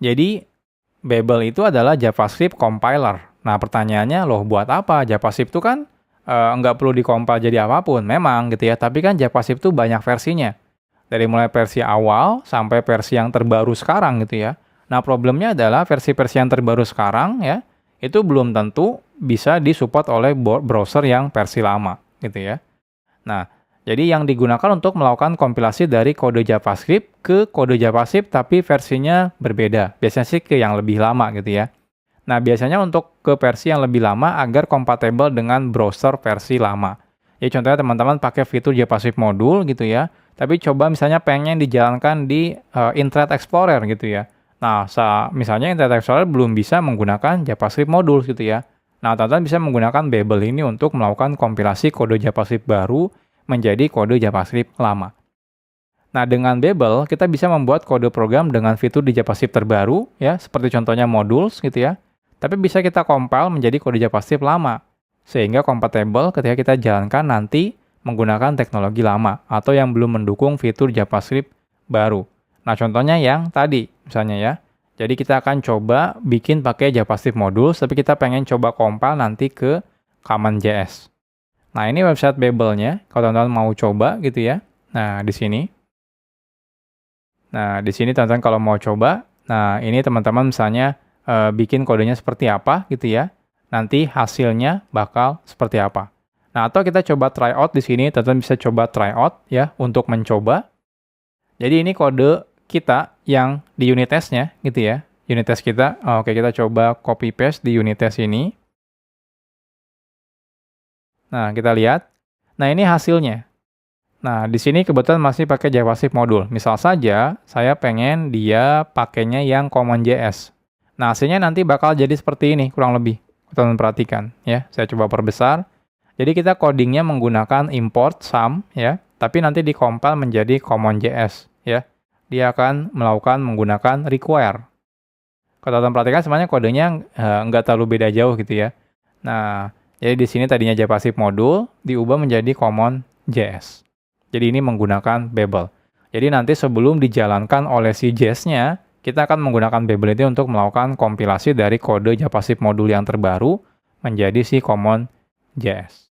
Jadi, Babel itu adalah JavaScript compiler. Nah, pertanyaannya, loh buat apa? JavaScript itu kan nggak perlu dikompil jadi apapun, memang gitu ya. Tapi kan JavaScript itu banyak versinya. Dari mulai versi awal sampai versi yang terbaru sekarang gitu ya. Nah, problemnya adalah versi-versi yang terbaru sekarang ya, itu belum tentu bisa disupport oleh browser yang versi lama gitu ya. Nah, jadi yang digunakan untuk melakukan kompilasi dari kode JavaScript ke kode JavaScript tapi versinya berbeda. Biasanya sih ke yang lebih lama gitu ya. Nah, biasanya untuk ke versi yang lebih lama agar kompatibel dengan browser versi lama. Ya, contohnya teman-teman pakai fitur JavaScript modul gitu ya. Tapi coba misalnya pengen dijalankan di Internet Explorer gitu ya. Nah, misalnya Internet Explorer belum bisa menggunakan JavaScript modul gitu ya. Nah, teman-teman bisa menggunakan Babel ini untuk melakukan kompilasi kode JavaScript baru menjadi kode JavaScript lama. Nah, dengan Babel, kita bisa membuat kode program dengan fitur di JavaScript terbaru, ya, seperti contohnya modules gitu ya. Tapi bisa kita compile menjadi kode JavaScript lama, sehingga kompatibel ketika kita jalankan nanti menggunakan teknologi lama, atau yang belum mendukung fitur JavaScript baru. Nah, contohnya yang tadi, misalnya ya. Jadi kita akan coba bikin pakai JavaScript modules, tapi kita pengen coba compile nanti ke CommonJS. Nah, ini website Babel-nya, kalau teman-teman mau coba gitu ya. Nah, di sini. Nah, di sini teman-teman kalau mau coba, nah ini teman-teman misalnya bikin kodenya seperti apa gitu ya. Nanti hasilnya bakal seperti apa. Nah, atau kita coba try out di sini, teman-teman bisa coba try out ya untuk mencoba. Jadi ini kode kita yang di unit test-nya gitu ya. Unit test kita. Oke, kita coba copy paste di unit test ini. Nah, kita lihat. Nah, ini hasilnya. Nah, di sini kebetulan masih pakai JavaScript modul. Misal saja, saya pengen dia pakainya yang CommonJS. Nah, hasilnya nanti bakal jadi seperti ini, kurang lebih. Teman-teman perhatikan, ya. Saya coba perbesar. Jadi kita codingnya menggunakan import sum, ya. Tapi nanti dikompil menjadi CommonJS, ya. Dia akan menggunakan require. Kalau teman-teman perhatikan, sebenarnya kodenya nggak terlalu beda jauh gitu ya. Nah, jadi di sini tadinya JavaScript modul diubah menjadi CommonJS. Jadi ini menggunakan Babel. Jadi nanti sebelum dijalankan oleh si Jest-nya, kita akan menggunakan Babel ini untuk melakukan kompilasi dari kode JavaScript modul yang terbaru menjadi si CommonJS.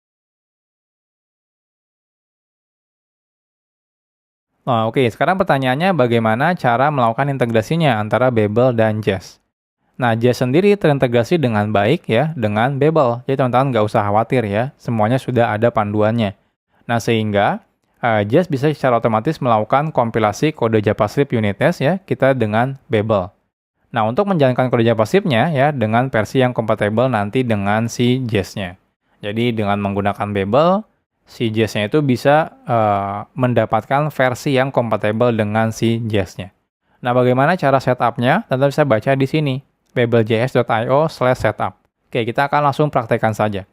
Nah, oke, sekarang pertanyaannya bagaimana cara melakukan integrasinya antara Babel dan Jest. Nah, Jest sendiri terintegrasi dengan baik ya dengan Babel. Jadi teman-teman nggak usah khawatir ya, semuanya sudah ada panduannya. Nah, sehingga Jest bisa secara otomatis melakukan kompilasi kode JavaScript unit test ya kita dengan Babel. Nah, untuk menjalankan kode JavaScript-nya ya dengan versi yang kompatibel nanti dengan si Jest-nya. Jadi dengan menggunakan Babel, si Jest-nya itu bisa mendapatkan versi yang kompatibel dengan si Jest-nya. Nah, bagaimana cara setup-nya? Teman-teman bisa baca di sini, babeljs.io/setup. Oke, kita akan langsung praktekkan saja.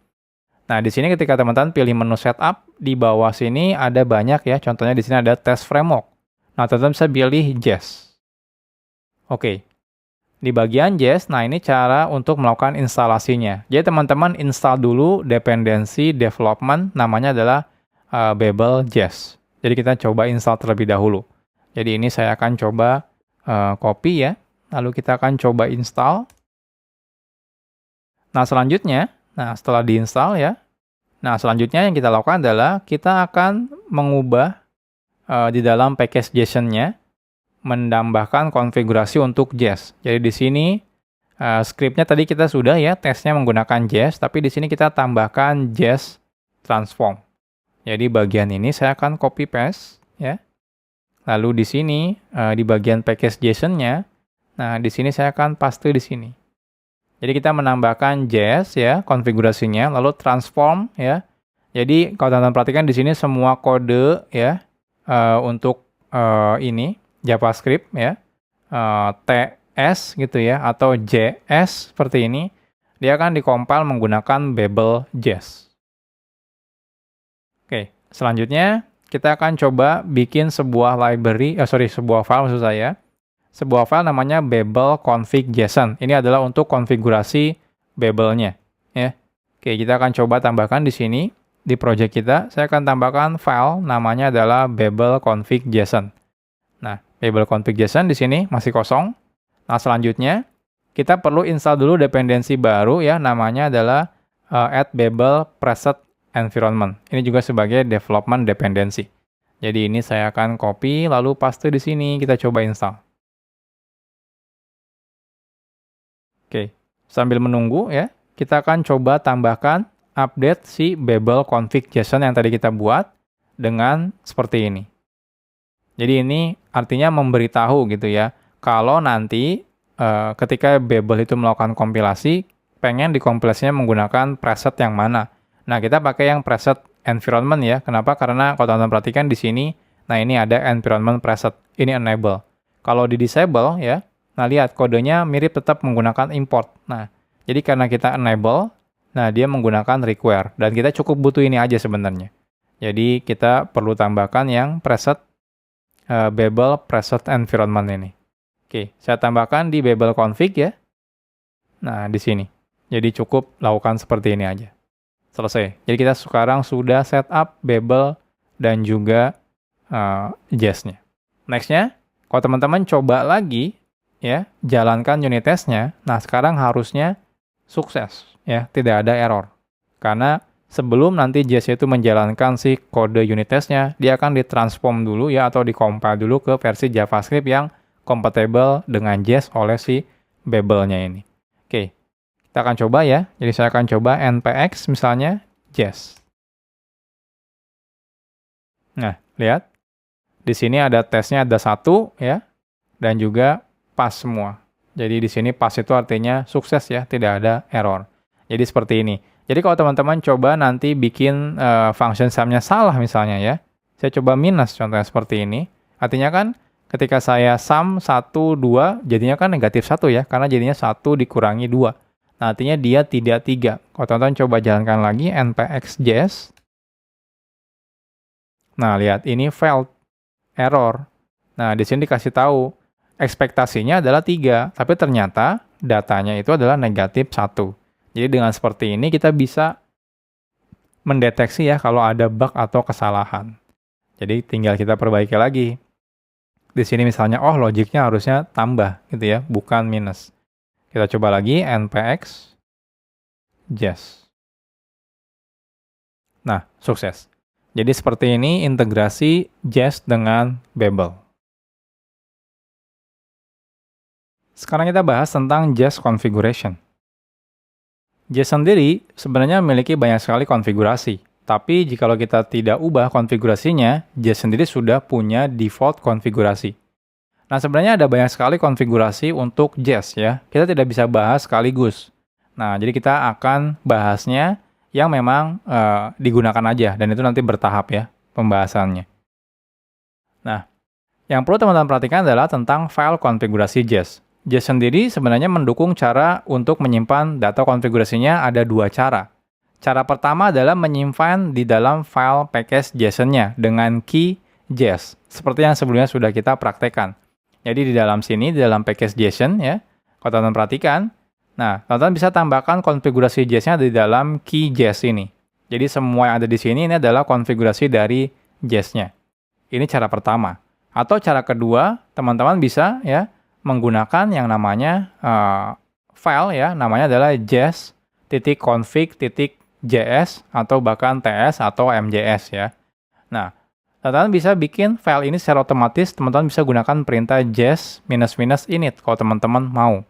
Nah, di sini ketika teman-teman pilih menu setup, di bawah sini ada banyak ya, contohnya di sini ada test framework. Nah, teman-teman bisa pilih Jest. Oke. Di bagian Jest, nah ini cara untuk melakukan instalasinya. Jadi teman-teman install dulu dependensi development, namanya adalah Babel Jest. Jadi kita coba install terlebih dahulu. Jadi ini saya akan coba copy ya, lalu kita akan coba install. Nah, selanjutnya, setelah diinstal ya, nah selanjutnya yang kita lakukan adalah kita akan mengubah di dalam package JSON-nya, menambahkan konfigurasi untuk Jest. Jadi di sini script-nya tadi kita sudah ya tesnya menggunakan Jest, tapi di sini kita tambahkan Jest transform. Jadi bagian ini saya akan copy paste ya. Lalu di sini di bagian package JSON-nya, nah di sini saya akan paste di sini. Jadi kita menambahkan JS ya konfigurasinya, lalu transform ya. Jadi kalau teman-teman perhatikan di sini semua kode ya untuk ini JavaScript ya TS gitu ya atau JS seperti ini, dia akan dikompil menggunakan Babel JS. Oke, selanjutnya kita akan coba bikin sebuah sebuah file maksud saya. Sebuah file namanya Babel config JSON. Ini adalah untuk konfigurasi Babelnya ya. Oke, kita akan coba tambahkan di sini di project kita. Saya akan tambahkan file namanya adalah Babel config JSON. Nah, Babel config JSON di sini masih kosong. Nah, selanjutnya kita perlu install dulu dependensi baru ya, namanya adalah add Babel preset environment. Ini juga sebagai development dependency. Jadi ini saya akan copy lalu paste di sini, kita coba install. Oke, sambil menunggu ya, kita akan coba tambahkan update si Babel config JSON yang tadi kita buat dengan seperti ini. Jadi ini artinya memberitahu gitu ya, kalau nanti ketika Babel itu melakukan kompilasi, pengen dikompilasinya menggunakan preset yang mana. Nah, kita pakai yang preset environment ya. Kenapa? Karena kalau teman-teman perhatikan di sini, nah ini ada environment preset. Ini enable. Kalau di disable ya, nah lihat kodenya mirip tetap menggunakan import. Nah, jadi karena kita enable, nah dia menggunakan require. Dan kita cukup butuh ini aja sebenarnya. Jadi kita perlu tambahkan yang preset Babel preset environment ini. Oke, saya tambahkan di Babel config ya. Nah, di sini. Jadi cukup lakukan seperti ini aja. Selesai. Jadi kita sekarang sudah setup Babel dan juga JS-nya. Next-nya, kalau teman-teman coba lagi ya, jalankan unit test-nya. Nah, sekarang harusnya sukses ya, tidak ada error. Karena sebelum nanti JS itu menjalankan si kode unit test-nya, dia akan ditransform dulu ya atau dikompil dulu ke versi JavaScript yang kompatibel dengan JS oleh si Babel-nya ini. Oke. Kita akan coba ya. Jadi saya akan coba npx misalnya JS. Nah, lihat. Di sini ada tesnya ada 1 ya. Dan juga pas semua. Jadi di sini pas itu artinya sukses ya, tidak ada error. Jadi seperti ini. Jadi kalau teman-teman coba nanti bikin function sum-nya salah misalnya ya. Saya coba minus contohnya seperti ini. Artinya kan ketika saya sum 1, 2, jadinya kan negatif 1 ya. Karena jadinya 1 dikurangi 2. Nah, artinya dia tidak 3. Kalau teman-teman coba jalankan lagi npx JS. Nah, lihat ini failed error. Nah, di sini dikasih tahu ekspektasinya adalah 3, tapi ternyata datanya itu adalah negatif 1. Jadi dengan seperti ini kita bisa mendeteksi ya kalau ada bug atau kesalahan. Jadi tinggal kita perbaiki lagi. Di sini misalnya logiknya harusnya tambah gitu ya, bukan minus. Kita coba lagi npx JS. Nah, sukses. Jadi seperti ini integrasi JS dengan Babel. Sekarang kita bahas tentang JS configuration. JS sendiri sebenarnya memiliki banyak sekali konfigurasi. Tapi jikalau kita tidak ubah konfigurasinya, JS sendiri sudah punya default konfigurasi. Nah, sebenarnya ada banyak sekali konfigurasi untuk JS ya. Kita tidak bisa bahas sekaligus. Nah, jadi kita akan bahasnya yang memang digunakan aja. Dan itu nanti bertahap ya pembahasannya. Nah, yang perlu teman-teman perhatikan adalah tentang file konfigurasi JS. JS sendiri sebenarnya mendukung cara untuk menyimpan data konfigurasinya ada 2 cara. Cara pertama adalah menyimpan di dalam file package JSON-nya dengan key JS. Seperti yang sebelumnya sudah kita praktekkan. Jadi di dalam sini, di dalam package JSON ya, kalau teman-teman perhatikan, nah, teman-teman bisa tambahkan konfigurasi JS-nya di dalam key JS ini. Jadi semua yang ada di sini ini adalah konfigurasi dari JS-nya. Ini cara pertama. Atau cara kedua, teman-teman bisa ya menggunakan yang namanya file ya, namanya adalah js.config.js atau bahkan ts atau mjs ya. Nah, teman-teman bisa bikin file ini secara otomatis, teman-teman bisa gunakan perintah js --init kalau teman-teman mau.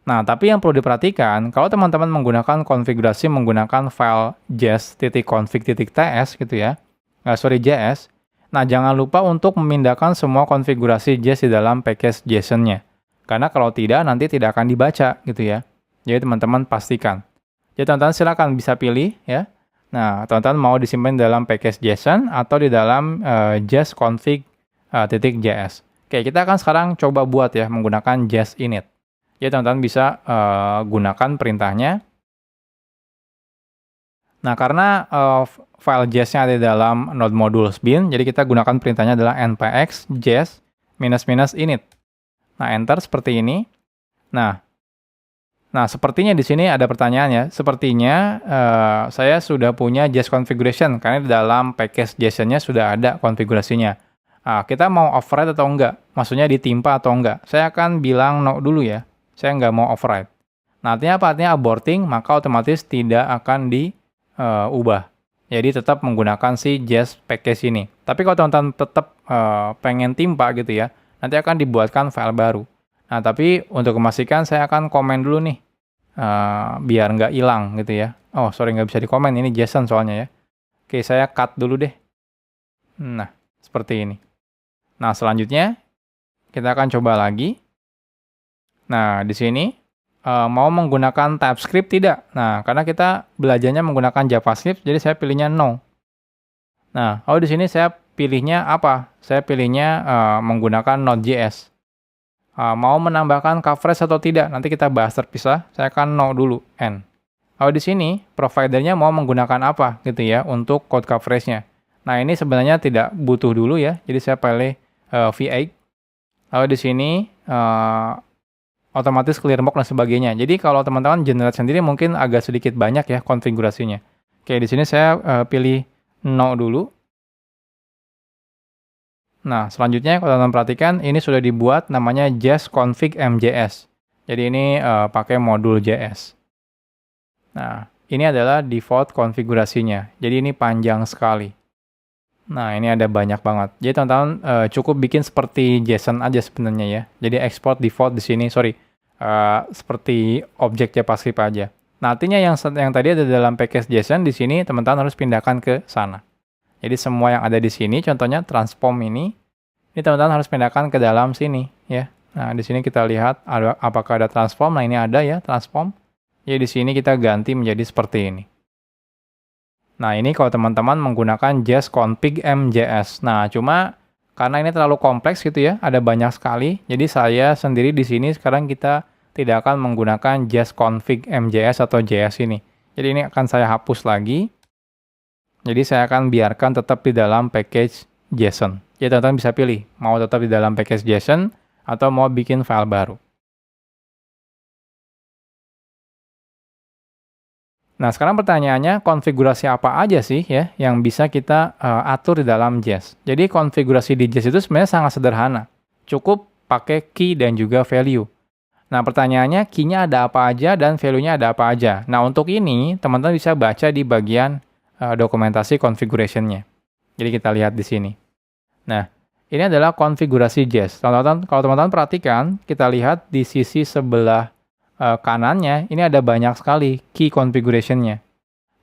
Nah, tapi yang perlu diperhatikan, kalau teman-teman menggunakan konfigurasi menggunakan file jest.config.ts gitu ya, JS. Nah, jangan lupa untuk memindahkan semua konfigurasi jest di dalam package JSON-nya. Karena kalau tidak, nanti tidak akan dibaca gitu ya. Jadi teman-teman pastikan. Jadi teman-teman silakan bisa pilih ya. Nah, teman-teman mau disimpan dalam package JSON atau di dalam jest config.js. Oke, kita akan sekarang coba buat ya menggunakan jest init. Jadi teman-teman bisa gunakan perintahnya. Nah, karena file jest-nya ada di dalam node modules bin, jadi kita gunakan perintahnya adalah npx jest --init. Nah, enter seperti ini. Nah, sepertinya di sini ada pertanyaan ya. Sepertinya saya sudah punya jest configuration karena di dalam package JSON-nya sudah ada konfigurasinya. Nah, kita mau override atau enggak? Maksudnya ditimpa atau enggak? Saya akan bilang no dulu ya. Saya nggak mau override. Nah, artinya apa? Artinya aborting, maka otomatis tidak akan diubah. Jadi tetap menggunakan si jest package ini. Tapi kalau teman-teman tetap pengen timpa gitu ya, nanti akan dibuatkan file baru. Nah, tapi untuk memastikan saya akan komen dulu nih, biar nggak hilang gitu ya. Oh, sorry, nggak bisa dikomen, ini JSON soalnya ya. Oke, saya cut dulu deh. Nah, seperti ini. Nah, selanjutnya kita akan coba lagi. Nah, di sini mau menggunakan TypeScript tidak? Nah, karena kita belajarnya menggunakan JavaScript, jadi saya pilihnya no. Nah, di sini saya pilihnya apa? Saya pilihnya menggunakan Node.js. Mau menambahkan coverage atau tidak? Nanti kita bahas terpisah. Saya akan no dulu, n. Di sini providernya mau menggunakan apa gitu ya untuk code coverage-nya. Nah, ini sebenarnya tidak butuh dulu ya. Jadi saya pilih V8. Di sini otomatis clear mock dan sebagainya. Jadi kalau teman-teman generate sendiri mungkin agak sedikit banyak ya konfigurasinya. Oke, di sini saya pilih no dulu. Nah, selanjutnya kalau teman-teman perhatikan ini sudah dibuat namanya jest config mjs. Jadi ini pakai modul JS. Nah, ini adalah default konfigurasinya. Jadi ini panjang sekali. Nah, ini ada banyak banget. Jadi teman-teman cukup bikin seperti JSON aja sebenarnya ya. Jadi export default di sini, seperti objek JavaScript aja. Nah, artinya yang tadi ada dalam package JSON di sini teman-teman harus pindahkan ke sana. Jadi semua yang ada di sini, contohnya transform ini teman-teman harus pindahkan ke dalam sini ya. Nah, di sini kita lihat apakah ada transform. Nah, ini ada ya transform. Jadi di sini kita ganti menjadi seperti ini. Nah, ini kalau teman-teman menggunakan jest config mjs. Nah, cuma karena ini terlalu kompleks gitu ya, ada banyak sekali. Jadi saya sendiri di sini sekarang kita tidak akan menggunakan jest config mjs atau js ini. Jadi ini akan saya hapus lagi. Jadi saya akan biarkan tetap di dalam package JSON. Jadi teman-teman bisa pilih, mau tetap di dalam package JSON atau mau bikin file baru. Nah, sekarang pertanyaannya, konfigurasi apa aja sih ya yang bisa kita atur di dalam Jest? Jadi konfigurasi di Jest itu sebenarnya sangat sederhana. Cukup pakai key dan juga value. Nah, pertanyaannya key-nya ada apa aja dan value-nya ada apa aja. Nah, untuk ini teman-teman bisa baca di bagian dokumentasi configuration-nya. Jadi kita lihat di sini. Nah, ini adalah konfigurasi Jest. Kalau teman-teman perhatikan, kita lihat di sisi sebelah kanannya, ini ada banyak sekali key configuration-nya.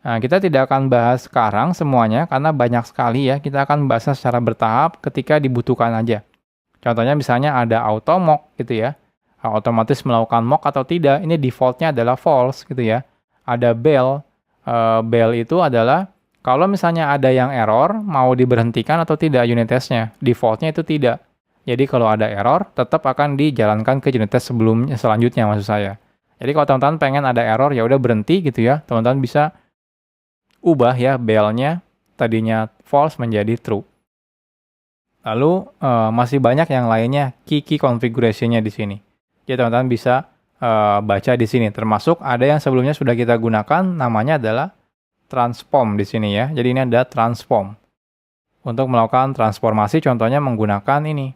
Nah, kita tidak akan bahas sekarang semuanya, karena banyak sekali ya, kita akan bahasnya secara bertahap ketika dibutuhkan aja. Contohnya misalnya ada auto mock gitu ya, otomatis melakukan mock atau tidak, ini default-nya adalah false gitu ya. Ada bail, bail itu adalah kalau misalnya ada yang error, mau diberhentikan atau tidak unit test-nya, default-nya itu tidak. Jadi kalau ada error, tetap akan dijalankan ke unit test selanjutnya maksud saya. Jadi kalau teman-teman pengen ada error, ya udah berhenti gitu ya. Teman-teman bisa ubah ya bail-nya tadinya false menjadi true. Lalu masih banyak yang lainnya key configuration-nya di sini. Jadi teman-teman bisa baca di sini. Termasuk ada yang sebelumnya sudah kita gunakan, namanya adalah transform di sini ya. Jadi ini ada transform. Untuk melakukan transformasi, contohnya menggunakan ini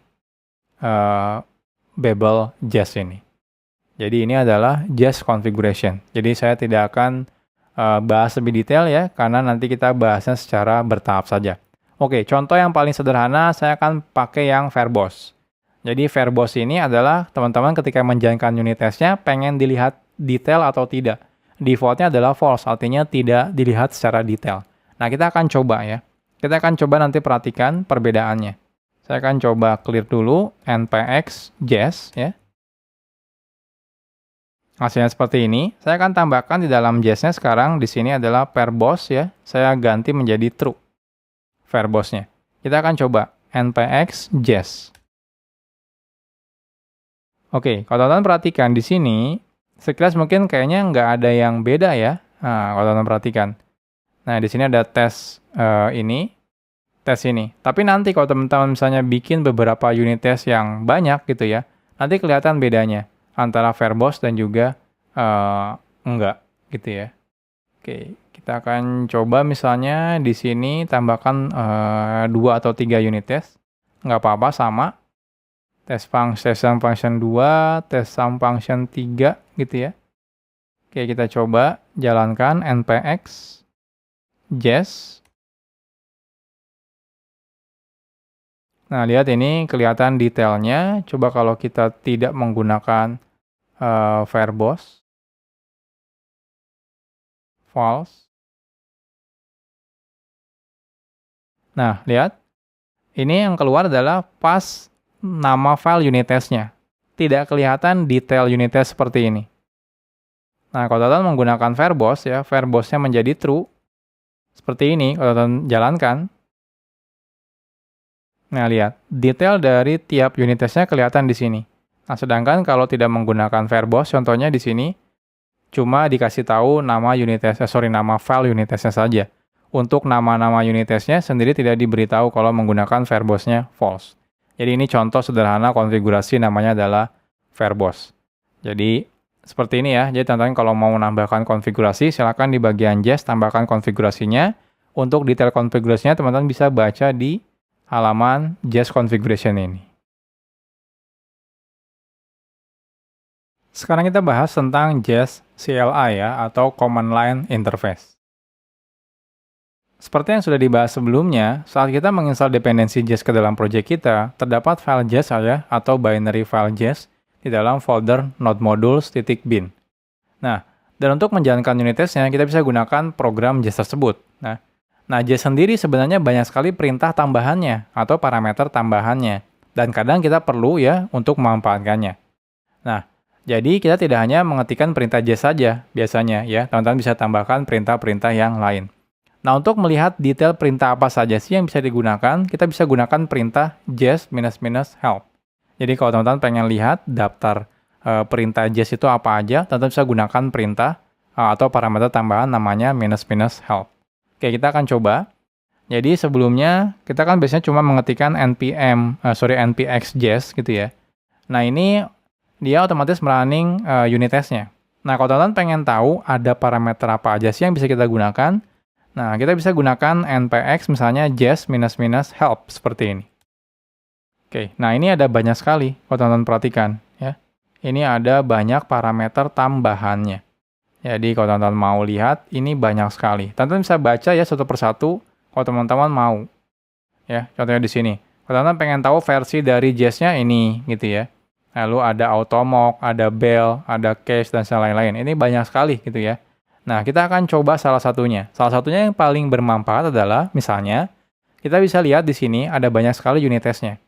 Babel Jest ini. Jadi ini adalah Jest configuration. Jadi saya tidak akan bahas lebih detail ya, karena nanti kita bahasnya secara bertahap saja. Oke, contoh yang paling sederhana saya akan pakai yang verbose. Jadi verbose ini adalah teman-teman ketika menjalankan unit testnya pengen dilihat detail atau tidak. Defaultnya adalah false, artinya tidak dilihat secara detail. Nah, kita akan coba ya. Kita akan coba nanti perhatikan perbedaannya. Saya akan coba clear dulu npx jest ya. Hasilnya seperti ini. Saya akan tambahkan di dalam jest-nya sekarang di sini adalah verbose ya. Saya ganti menjadi true verbose-nya. Kita akan coba npx jest. Oke, kalau teman-teman perhatikan di sini, sekilas mungkin kayaknya nggak ada yang beda ya. Nah, kalau teman-teman perhatikan. Nah, di sini ada tes ini, tes ini. Tapi nanti kalau teman-teman misalnya bikin beberapa unit test yang banyak gitu ya, nanti kelihatan bedanya antara verbose dan juga enggak gitu ya. Oke, kita akan coba misalnya di sini tambahkan 2 atau 3 unit test. Nggak apa-apa, sama. Tes sum function 2, tes sum function 3 gitu ya. Oke, kita coba jalankan npx jest. Nah, lihat ini kelihatan detailnya. Coba kalau kita tidak menggunakan verbose, false. Nah, lihat. Ini yang keluar adalah pas nama file unit test-nya. Tidak kelihatan detail unit test seperti ini. Nah, kalau teman menggunakan verbose ya, verbose-nya menjadi true. Seperti ini kalau teman jalankan. Nah, lihat, detail dari tiap unit test-nya kelihatan di sini. Nah, sedangkan kalau tidak menggunakan verbose, contohnya di sini cuma dikasih tahu nama unit test, nama file unit test-nya saja. Untuk nama-nama unit test-nya sendiri tidak diberitahu kalau menggunakan verbose-nya false. Jadi ini contoh sederhana konfigurasi namanya adalah verbose. Jadi seperti ini ya. Jadi teman-teman kalau mau menambahkan konfigurasi silakan di bagian jest tambahkan konfigurasinya. Untuk detail konfigurasinya teman-teman bisa baca di halaman jest configuration ini. Sekarang kita bahas tentang jest CLI ya atau command line interface. Seperti yang sudah dibahas sebelumnya, saat kita menginstal dependensi jest ke dalam proyek kita, terdapat file jest ya, atau binary file jest di dalam folder node_modules.bin. Nah, dan untuk menjalankan unit testnya, kita bisa gunakan program jest tersebut. Nah, jest sendiri sebenarnya banyak sekali perintah tambahannya atau parameter tambahannya. Dan kadang kita perlu ya untuk memanfaatkannya. Nah, jadi kita tidak hanya mengetikkan perintah jest saja biasanya ya, teman-teman bisa tambahkan perintah-perintah yang lain. Nah, untuk melihat detail perintah apa saja sih yang bisa digunakan, kita bisa gunakan perintah jest --help. Jadi kalau teman-teman pengen lihat daftar perintah jest itu apa aja, teman-teman bisa gunakan perintah atau parameter tambahan namanya --help. Oke, kita akan coba. Jadi sebelumnya kita kan biasanya cuma mengetikkan npx jest gitu ya. Nah, ini dia otomatis merunning unit testnya. Nah, kalau teman-teman pengen tahu ada parameter apa aja sih yang bisa kita gunakan, nah, kita bisa gunakan npx misalnya jest --help seperti ini. Oke, nah ini ada banyak sekali kalau teman-teman perhatikan ya. Ini ada banyak parameter tambahannya. Jadi kalau teman-teman mau lihat, ini banyak sekali. Teman-teman bisa baca ya satu persatu kalau teman-teman mau. Ya, contohnya di sini. Kalau teman-teman pengen tahu versi dari jest-nya ini gitu ya. Lalu ada automok, ada bell, ada cache dan lain-lain. Ini banyak sekali gitu ya. Nah, kita akan coba salah satunya. Salah satunya yang paling bermanfaat adalah, misalnya, kita bisa lihat di sini ada banyak sekali unit testnya.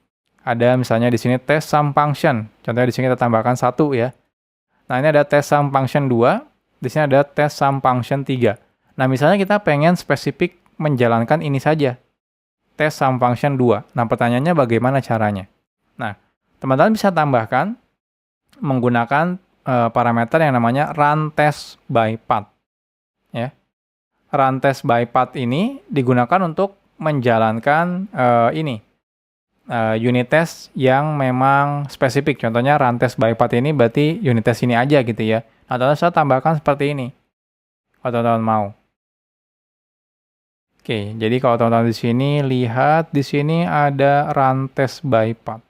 Ada misalnya di sini test sum function. Contohnya di sini kita tambahkan 1 ya. Nah, ini ada test sum function 2. Di sini ada test sum function 3. Nah, misalnya kita pengen spesifik menjalankan ini saja. Test sum function 2. Nah, pertanyaannya bagaimana caranya? Nah, teman-teman bisa tambahkan menggunakan parameter yang namanya run test by path. Ya. Run test by path ini digunakan untuk menjalankan unit test yang memang spesifik. Contohnya run test by path ini berarti unit test ini aja gitu ya. Atau saya tambahkan seperti ini. Kalau teman-teman mau. Oke, jadi kalau teman-teman di sini lihat di sini ada run test by path.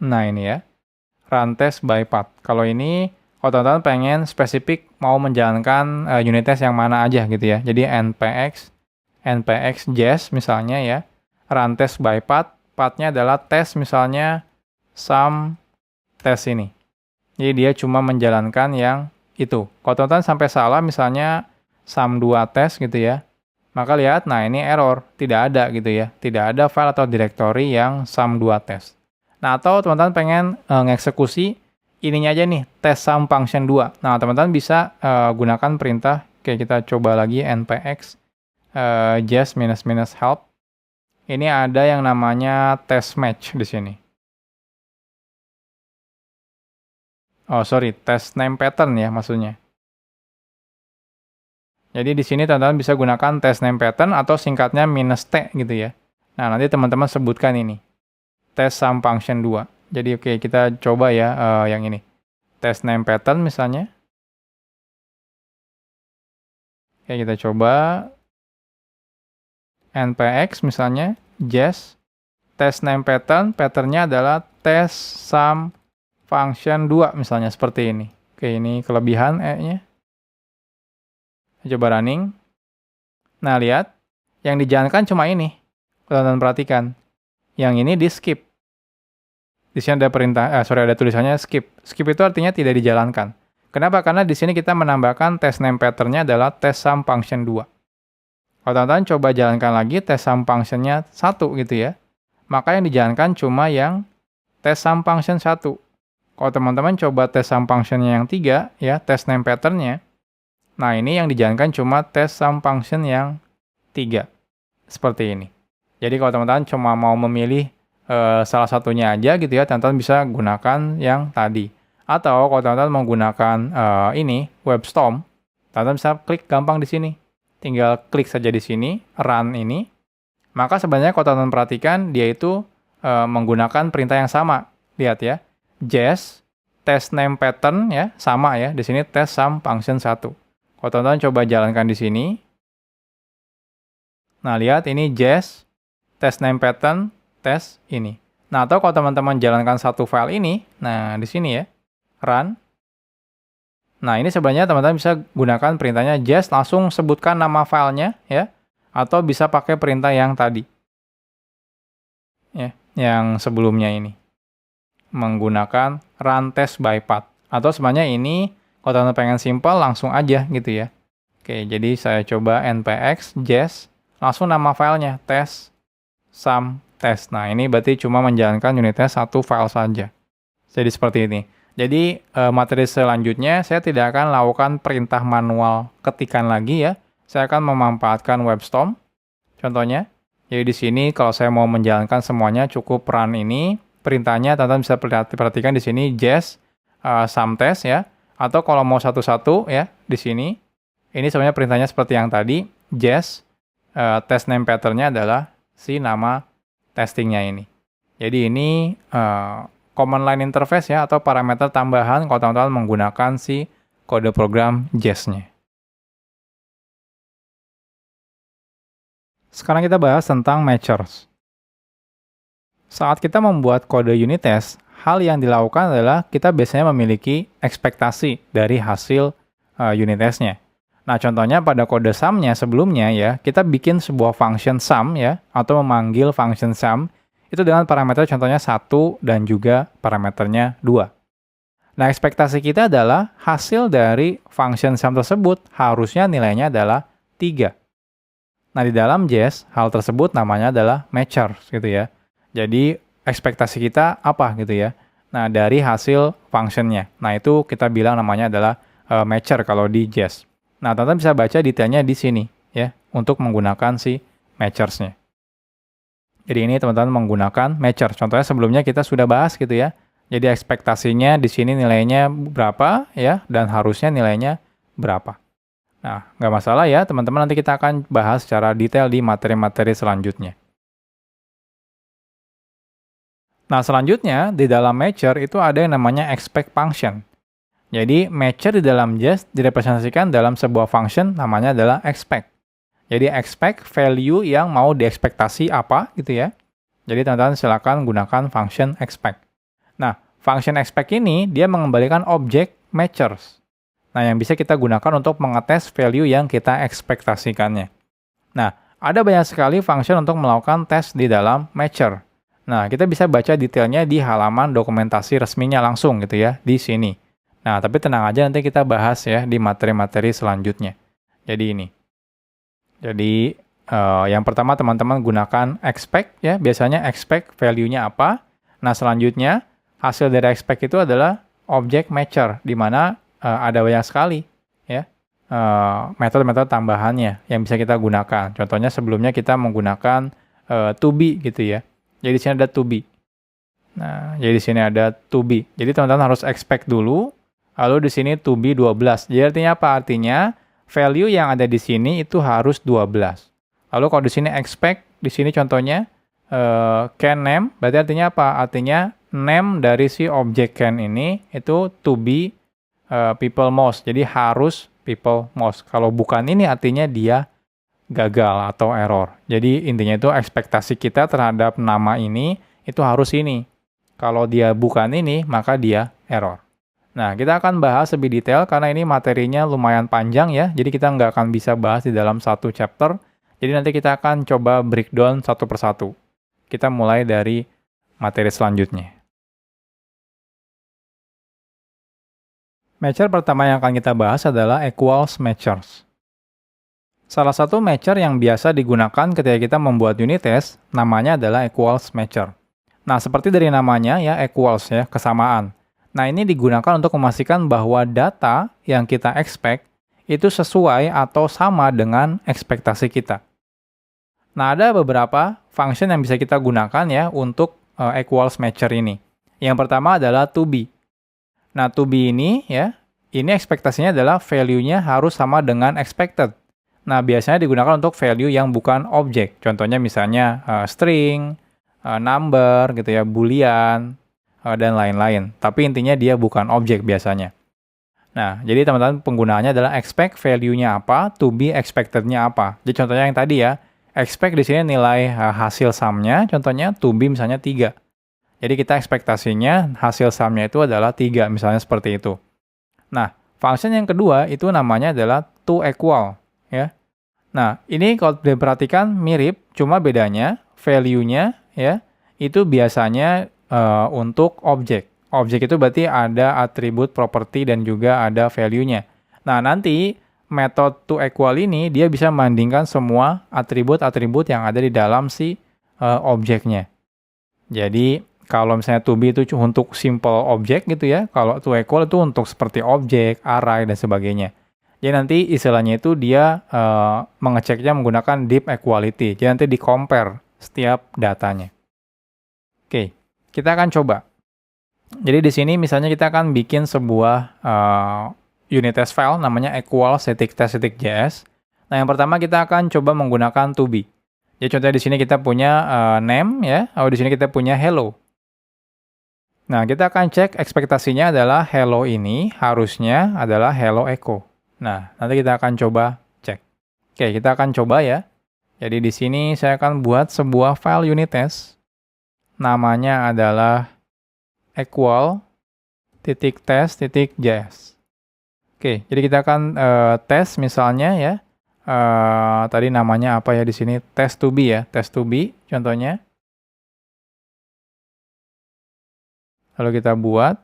Nah, ini ya. Run test by path. Kalau Kalau teman-teman pengen spesifik mau menjalankan unit test yang mana aja gitu ya. Jadi npx jest misalnya ya, run test by path, pathnya adalah tes misalnya sum test ini. Jadi dia cuma menjalankan yang itu. Kalau teman-teman sampai salah misalnya sum 2 test gitu ya, maka lihat, nah ini error, tidak ada gitu ya. Tidak ada file atau directory yang sum 2 test. Nah, atau teman-teman pengen ngeksekusi ininya aja nih, test sum function 2. Nah, teman-teman bisa gunakan perintah, kayak kita coba lagi npx just -- help. Ini ada yang namanya test match di sini. Oh, sorry, test name pattern ya maksudnya. Jadi di sini teman-teman bisa gunakan test name pattern atau singkatnya -t gitu ya. Nah, nanti teman-teman sebutkan ini. Test sum function 2. Jadi oke, kita coba ya yang ini. Test name pattern misalnya. Oke, kita coba npx misalnya just test name pattern, patternnya adalah test sum function 2 misalnya seperti ini. Oke, ini kelebihan E-nya. Coba running. Nah, lihat. Yang dijalankan cuma ini. Teman-teman perhatikan. Yang ini di skip. Di sini ada ada tulisannya skip. Skip itu artinya tidak dijalankan. Kenapa? Karena di sini kita menambahkan test name pattern-nya adalah test sum function 2. Kalau teman-teman coba jalankan lagi test sum function-nya 1 gitu ya. Maka yang dijalankan cuma yang test sum function 1. Kalau teman-teman coba test sum function-nya yang 3 ya, test name pattern-nya. Nah, ini yang dijalankan cuma test sum function yang 3. Seperti ini. Jadi kalau teman-teman cuma mau memilih salah satunya aja gitu ya, teman-teman bisa gunakan yang tadi. Atau kalau teman-teman mau gunakan ini, WebStorm, teman-teman bisa klik gampang di sini. Tinggal klik saja di sini, run ini. Maka sebenarnya kalau teman-teman perhatikan, dia itu menggunakan perintah yang sama. Lihat ya, just test name pattern ya, sama ya. Di sini test sum function 1. Kalau teman-teman coba jalankan di sini. Nah, lihat ini just test name pattern test ini. Nah, atau kalau teman-teman jalankan satu file ini, nah di sini ya, run. Nah, ini sebenarnya teman-teman bisa gunakan perintahnya just langsung sebutkan nama filenya ya, atau bisa pakai perintah yang tadi. Ya, yang sebelumnya ini. Menggunakan run test by path. Atau sebenarnya ini kalau teman-teman pengen simple langsung aja gitu ya. Oke, jadi saya coba npx just langsung nama filenya test sum test. Nah, ini berarti cuma menjalankan unit test satu file saja. Jadi seperti ini. Jadi materi selanjutnya saya tidak akan lakukan perintah manual ketikan lagi ya. Saya akan memanfaatkan WebStorm. Contohnya, jadi di sini kalau saya mau menjalankan semuanya cukup run ini. Perintahnya teman-teman bisa perhatikan di sini just sum test ya. Atau kalau mau satu-satu ya di sini. Ini sebenarnya perintahnya seperti yang tadi. Just test name pattern-nya adalah si nama testingnya ini. Jadi ini command line interface ya, atau parameter tambahan kalau teman-teman menggunakan si kode program jest-nya. Sekarang kita bahas tentang matchers. Saat kita membuat kode unit test, hal yang dilakukan adalah kita biasanya memiliki ekspektasi dari hasil unit test-nya. Nah, contohnya pada kode sum-nya sebelumnya ya, kita bikin sebuah function sum ya, atau memanggil function sum, itu dengan parameter contohnya 1 dan juga parameternya 2. Nah, ekspektasi kita adalah hasil dari function sum tersebut harusnya nilainya adalah 3. Nah, di dalam jest, hal tersebut namanya adalah matchers gitu ya. Jadi, ekspektasi kita apa gitu ya. Nah, dari hasil function-nya. Nah, itu kita bilang namanya adalah matcher kalau di jest. Nah, teman-teman bisa baca detailnya di sini ya, untuk menggunakan si matchers-nya. Jadi ini teman-teman menggunakan matcher. Contohnya sebelumnya kita sudah bahas gitu ya. Jadi ekspektasinya di sini nilainya berapa ya, dan harusnya nilainya berapa. Nah, nggak masalah ya teman-teman, nanti kita akan bahas secara detail di materi-materi selanjutnya. Nah, selanjutnya di dalam matcher itu ada yang namanya expect function. Jadi matcher di dalam jest direpresentasikan dalam sebuah function namanya adalah expect. Jadi expect value yang mau diekspektasi apa gitu ya. Jadi teman-teman silakan gunakan function expect. Nah, function expect ini dia mengembalikan objek matchers. Nah, yang bisa kita gunakan untuk mengetes value yang kita ekspektasikannya. Nah, ada banyak sekali function untuk melakukan tes di dalam matcher. Nah, kita bisa baca detailnya di halaman dokumentasi resminya langsung gitu ya, di sini. Nah, tapi tenang aja nanti kita bahas ya di materi-materi selanjutnya. Jadi ini. Jadi, yang pertama teman-teman gunakan expect ya, biasanya expect value-nya apa. Nah, selanjutnya hasil dari expect itu adalah object matcher, di mana ada banyak sekali ya metode-metode tambahannya yang bisa kita gunakan. Contohnya sebelumnya kita menggunakan to be gitu ya. Jadi di sini ada to be. Nah, jadi di sini ada to be. Jadi teman-teman harus expect dulu, lalu di sini to be 12. Jadi artinya apa? Artinya value yang ada di sini itu harus 12. Lalu kalau di sini expect, di sini contohnya can name, berarti artinya apa? Artinya name dari si object can ini itu to be people most. Jadi harus people most. Kalau bukan ini artinya dia gagal atau error. Jadi intinya itu ekspektasi kita terhadap nama ini itu harus ini. Kalau dia bukan ini, maka dia error. Nah, kita akan bahas lebih detail karena ini materinya lumayan panjang ya. Jadi kita nggak akan bisa bahas di dalam satu chapter. Jadi nanti kita akan coba breakdown satu persatu. Kita mulai dari materi selanjutnya. Matcher pertama yang akan kita bahas adalah equals matchers. Salah satu matcher yang biasa digunakan ketika kita membuat unit test, namanya adalah equals matcher. Nah, seperti dari namanya ya, equals ya, kesamaan. Nah, ini digunakan untuk memastikan bahwa data yang kita expect itu sesuai atau sama dengan ekspektasi kita. Nah, ada beberapa function yang bisa kita gunakan ya untuk equals matcher ini. Yang pertama adalah to be. Nah, to be ini ya, ini ekspektasinya adalah value-nya harus sama dengan expected. Nah, biasanya digunakan untuk value yang bukan objek. Contohnya misalnya string, number gitu ya, boolean, dan lain-lain. Tapi intinya dia bukan objek biasanya. Nah, jadi teman-teman penggunaannya adalah expect value-nya apa, to be expected-nya apa. Jadi contohnya yang tadi ya, expect di sini nilai hasil sum-nya, contohnya to be misalnya 3. Jadi kita ekspektasinya hasil sum-nya itu adalah 3, misalnya seperti itu. Nah, function yang kedua itu namanya adalah to equal, ya. Nah, ini kalau diperhatikan mirip, cuma bedanya value-nya ya itu biasanya untuk objek. Objek itu berarti ada atribut, properti, dan juga ada value-nya. Nah, nanti metode to equal ini dia bisa membandingkan semua atribut-atribut yang ada di dalam si objeknya. Jadi, kalau misalnya to be itu untuk simple objek gitu ya, kalau to equal itu untuk seperti objek, array, dan sebagainya. Jadi nanti istilahnya itu dia mengeceknya menggunakan deep equality. Jadi nanti di-compare setiap datanya. Oke, kita akan coba. Jadi di sini misalnya kita akan bikin sebuah unit test file namanya equals.test.js. Nah, yang pertama kita akan coba menggunakan to be. Jadi contohnya di sini kita punya name ya, atau di sini kita punya hello. Nah, kita akan cek ekspektasinya adalah hello ini harusnya adalah hello echo. Nah, nanti kita akan coba cek. Oke, kita akan coba ya. Jadi di sini saya akan buat sebuah file unit test. Namanya adalah equal.test.js. Oke, jadi kita akan tes misalnya ya. Tadi namanya apa ya di sini? Test to be ya, test to be contohnya. Lalu kita buat.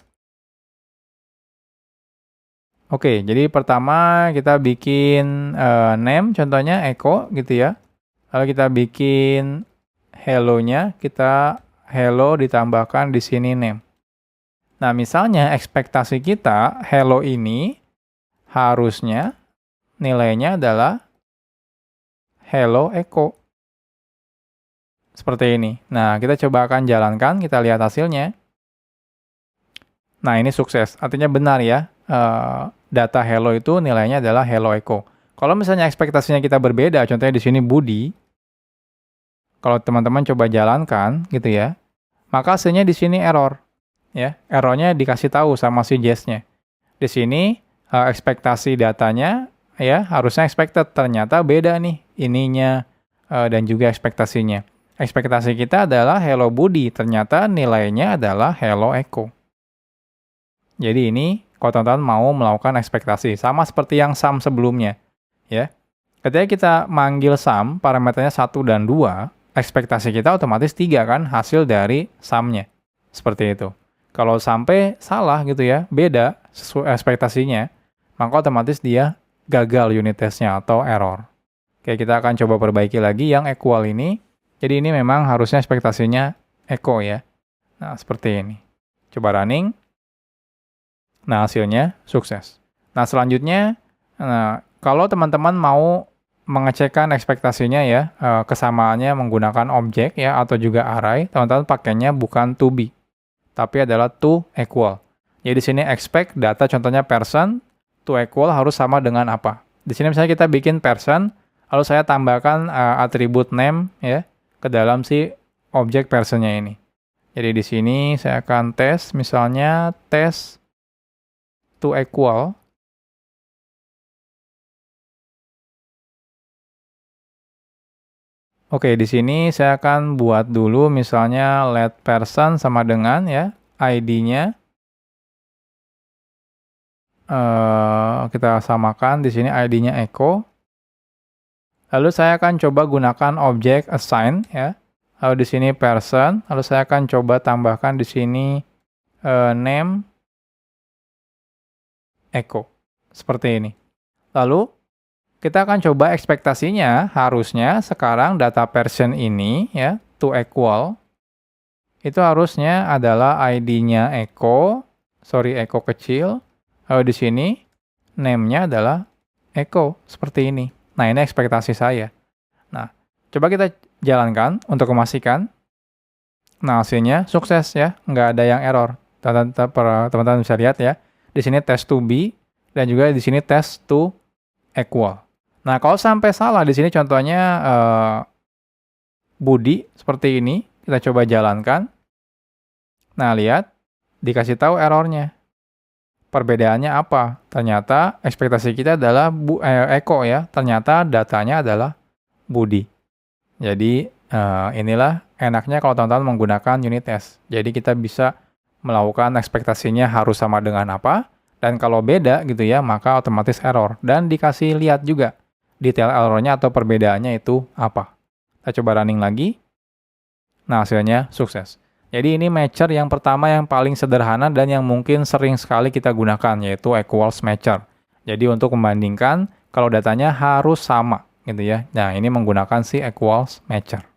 Oke, jadi pertama kita bikin name, contohnya echo gitu ya. Lalu kita bikin hello-nya, kita hello ditambahkan di sini name. Nah, misalnya ekspektasi kita hello ini harusnya nilainya adalah hello echo. Seperti ini. Nah, kita coba akan jalankan, kita lihat hasilnya. Nah, ini sukses. Artinya benar ya. Data hello itu nilainya adalah hello echo. Kalau misalnya ekspektasinya kita berbeda, contohnya di sini Budi, kalau teman-teman coba jalankan gitu ya, maka hasilnya di sini error. Ya, errornya dikasih tahu sama si Jess-nya. Di sini ekspektasi datanya ya harusnya expected, ternyata beda nih ininya dan juga ekspektasinya. Ekspektasi kita adalah hello Budi, ternyata nilainya adalah hello echo. Jadi ini kalau teman-teman mau melakukan ekspektasi. Sama seperti yang sum sebelumnya. Ya. Ketika kita manggil sum, parameternya 1 dan 2, ekspektasi kita otomatis 3 kan, hasil dari sum-nya. Seperti itu. Kalau sampai salah gitu ya, beda sesuai ekspektasinya, maka otomatis dia gagal unit testnya atau error. Oke, kita akan coba perbaiki lagi yang equal ini. Jadi ini memang harusnya ekspektasinya echo ya. Nah, seperti ini. Coba running. Nah, hasilnya sukses. Nah, selanjutnya, kalau teman-teman mau mengecekkan ekspektasinya ya, kesamaannya menggunakan objek ya, atau juga array, teman-teman pakainya bukan to be, tapi adalah to equal. Jadi di sini expect data contohnya person, to equal harus sama dengan apa. Di sini misalnya kita bikin person, lalu saya tambahkan atribut name ya ke dalam si objek personnya ini. Jadi di sini saya akan tes misalnya tes to equal. Oke, di sini saya akan buat dulu misalnya let person sama dengan ya ID-nya. Kita samakan di sini ID-nya echo. Lalu saya akan coba gunakan objek assign ya. Lalu di sini person. Lalu saya akan coba tambahkan di sini name echo. Seperti ini. Lalu kita akan coba ekspektasinya, harusnya sekarang data person ini ya, to equal, itu harusnya adalah ID-nya echo kecil, lalu di sini name-nya adalah echo, seperti ini. Nah, ini ekspektasi saya. Nah, coba kita jalankan untuk memastikan. Nah, hasilnya sukses ya, nggak ada yang error. Teman-teman bisa lihat ya, di sini test to be, dan juga di sini test to equal. Nah, kalau sampai salah di sini contohnya Budi seperti ini, kita coba jalankan. Nah, lihat dikasih tahu errornya. Perbedaannya apa? Ternyata ekspektasi kita adalah echo ya. Ternyata datanya adalah Budi. Jadi inilah enaknya kalau teman-teman menggunakan unit test. Jadi kita bisa melakukan ekspektasinya harus sama dengan apa. Dan kalau beda gitu ya, maka otomatis error. Dan dikasih lihat juga detail errornya atau perbedaannya itu apa. Kita coba running lagi. Nah, hasilnya sukses. Jadi ini matcher yang pertama yang paling sederhana dan yang mungkin sering sekali kita gunakan, yaitu equals matcher. Jadi untuk membandingkan kalau datanya harus sama gitu ya. Nah, ini menggunakan si equals matcher.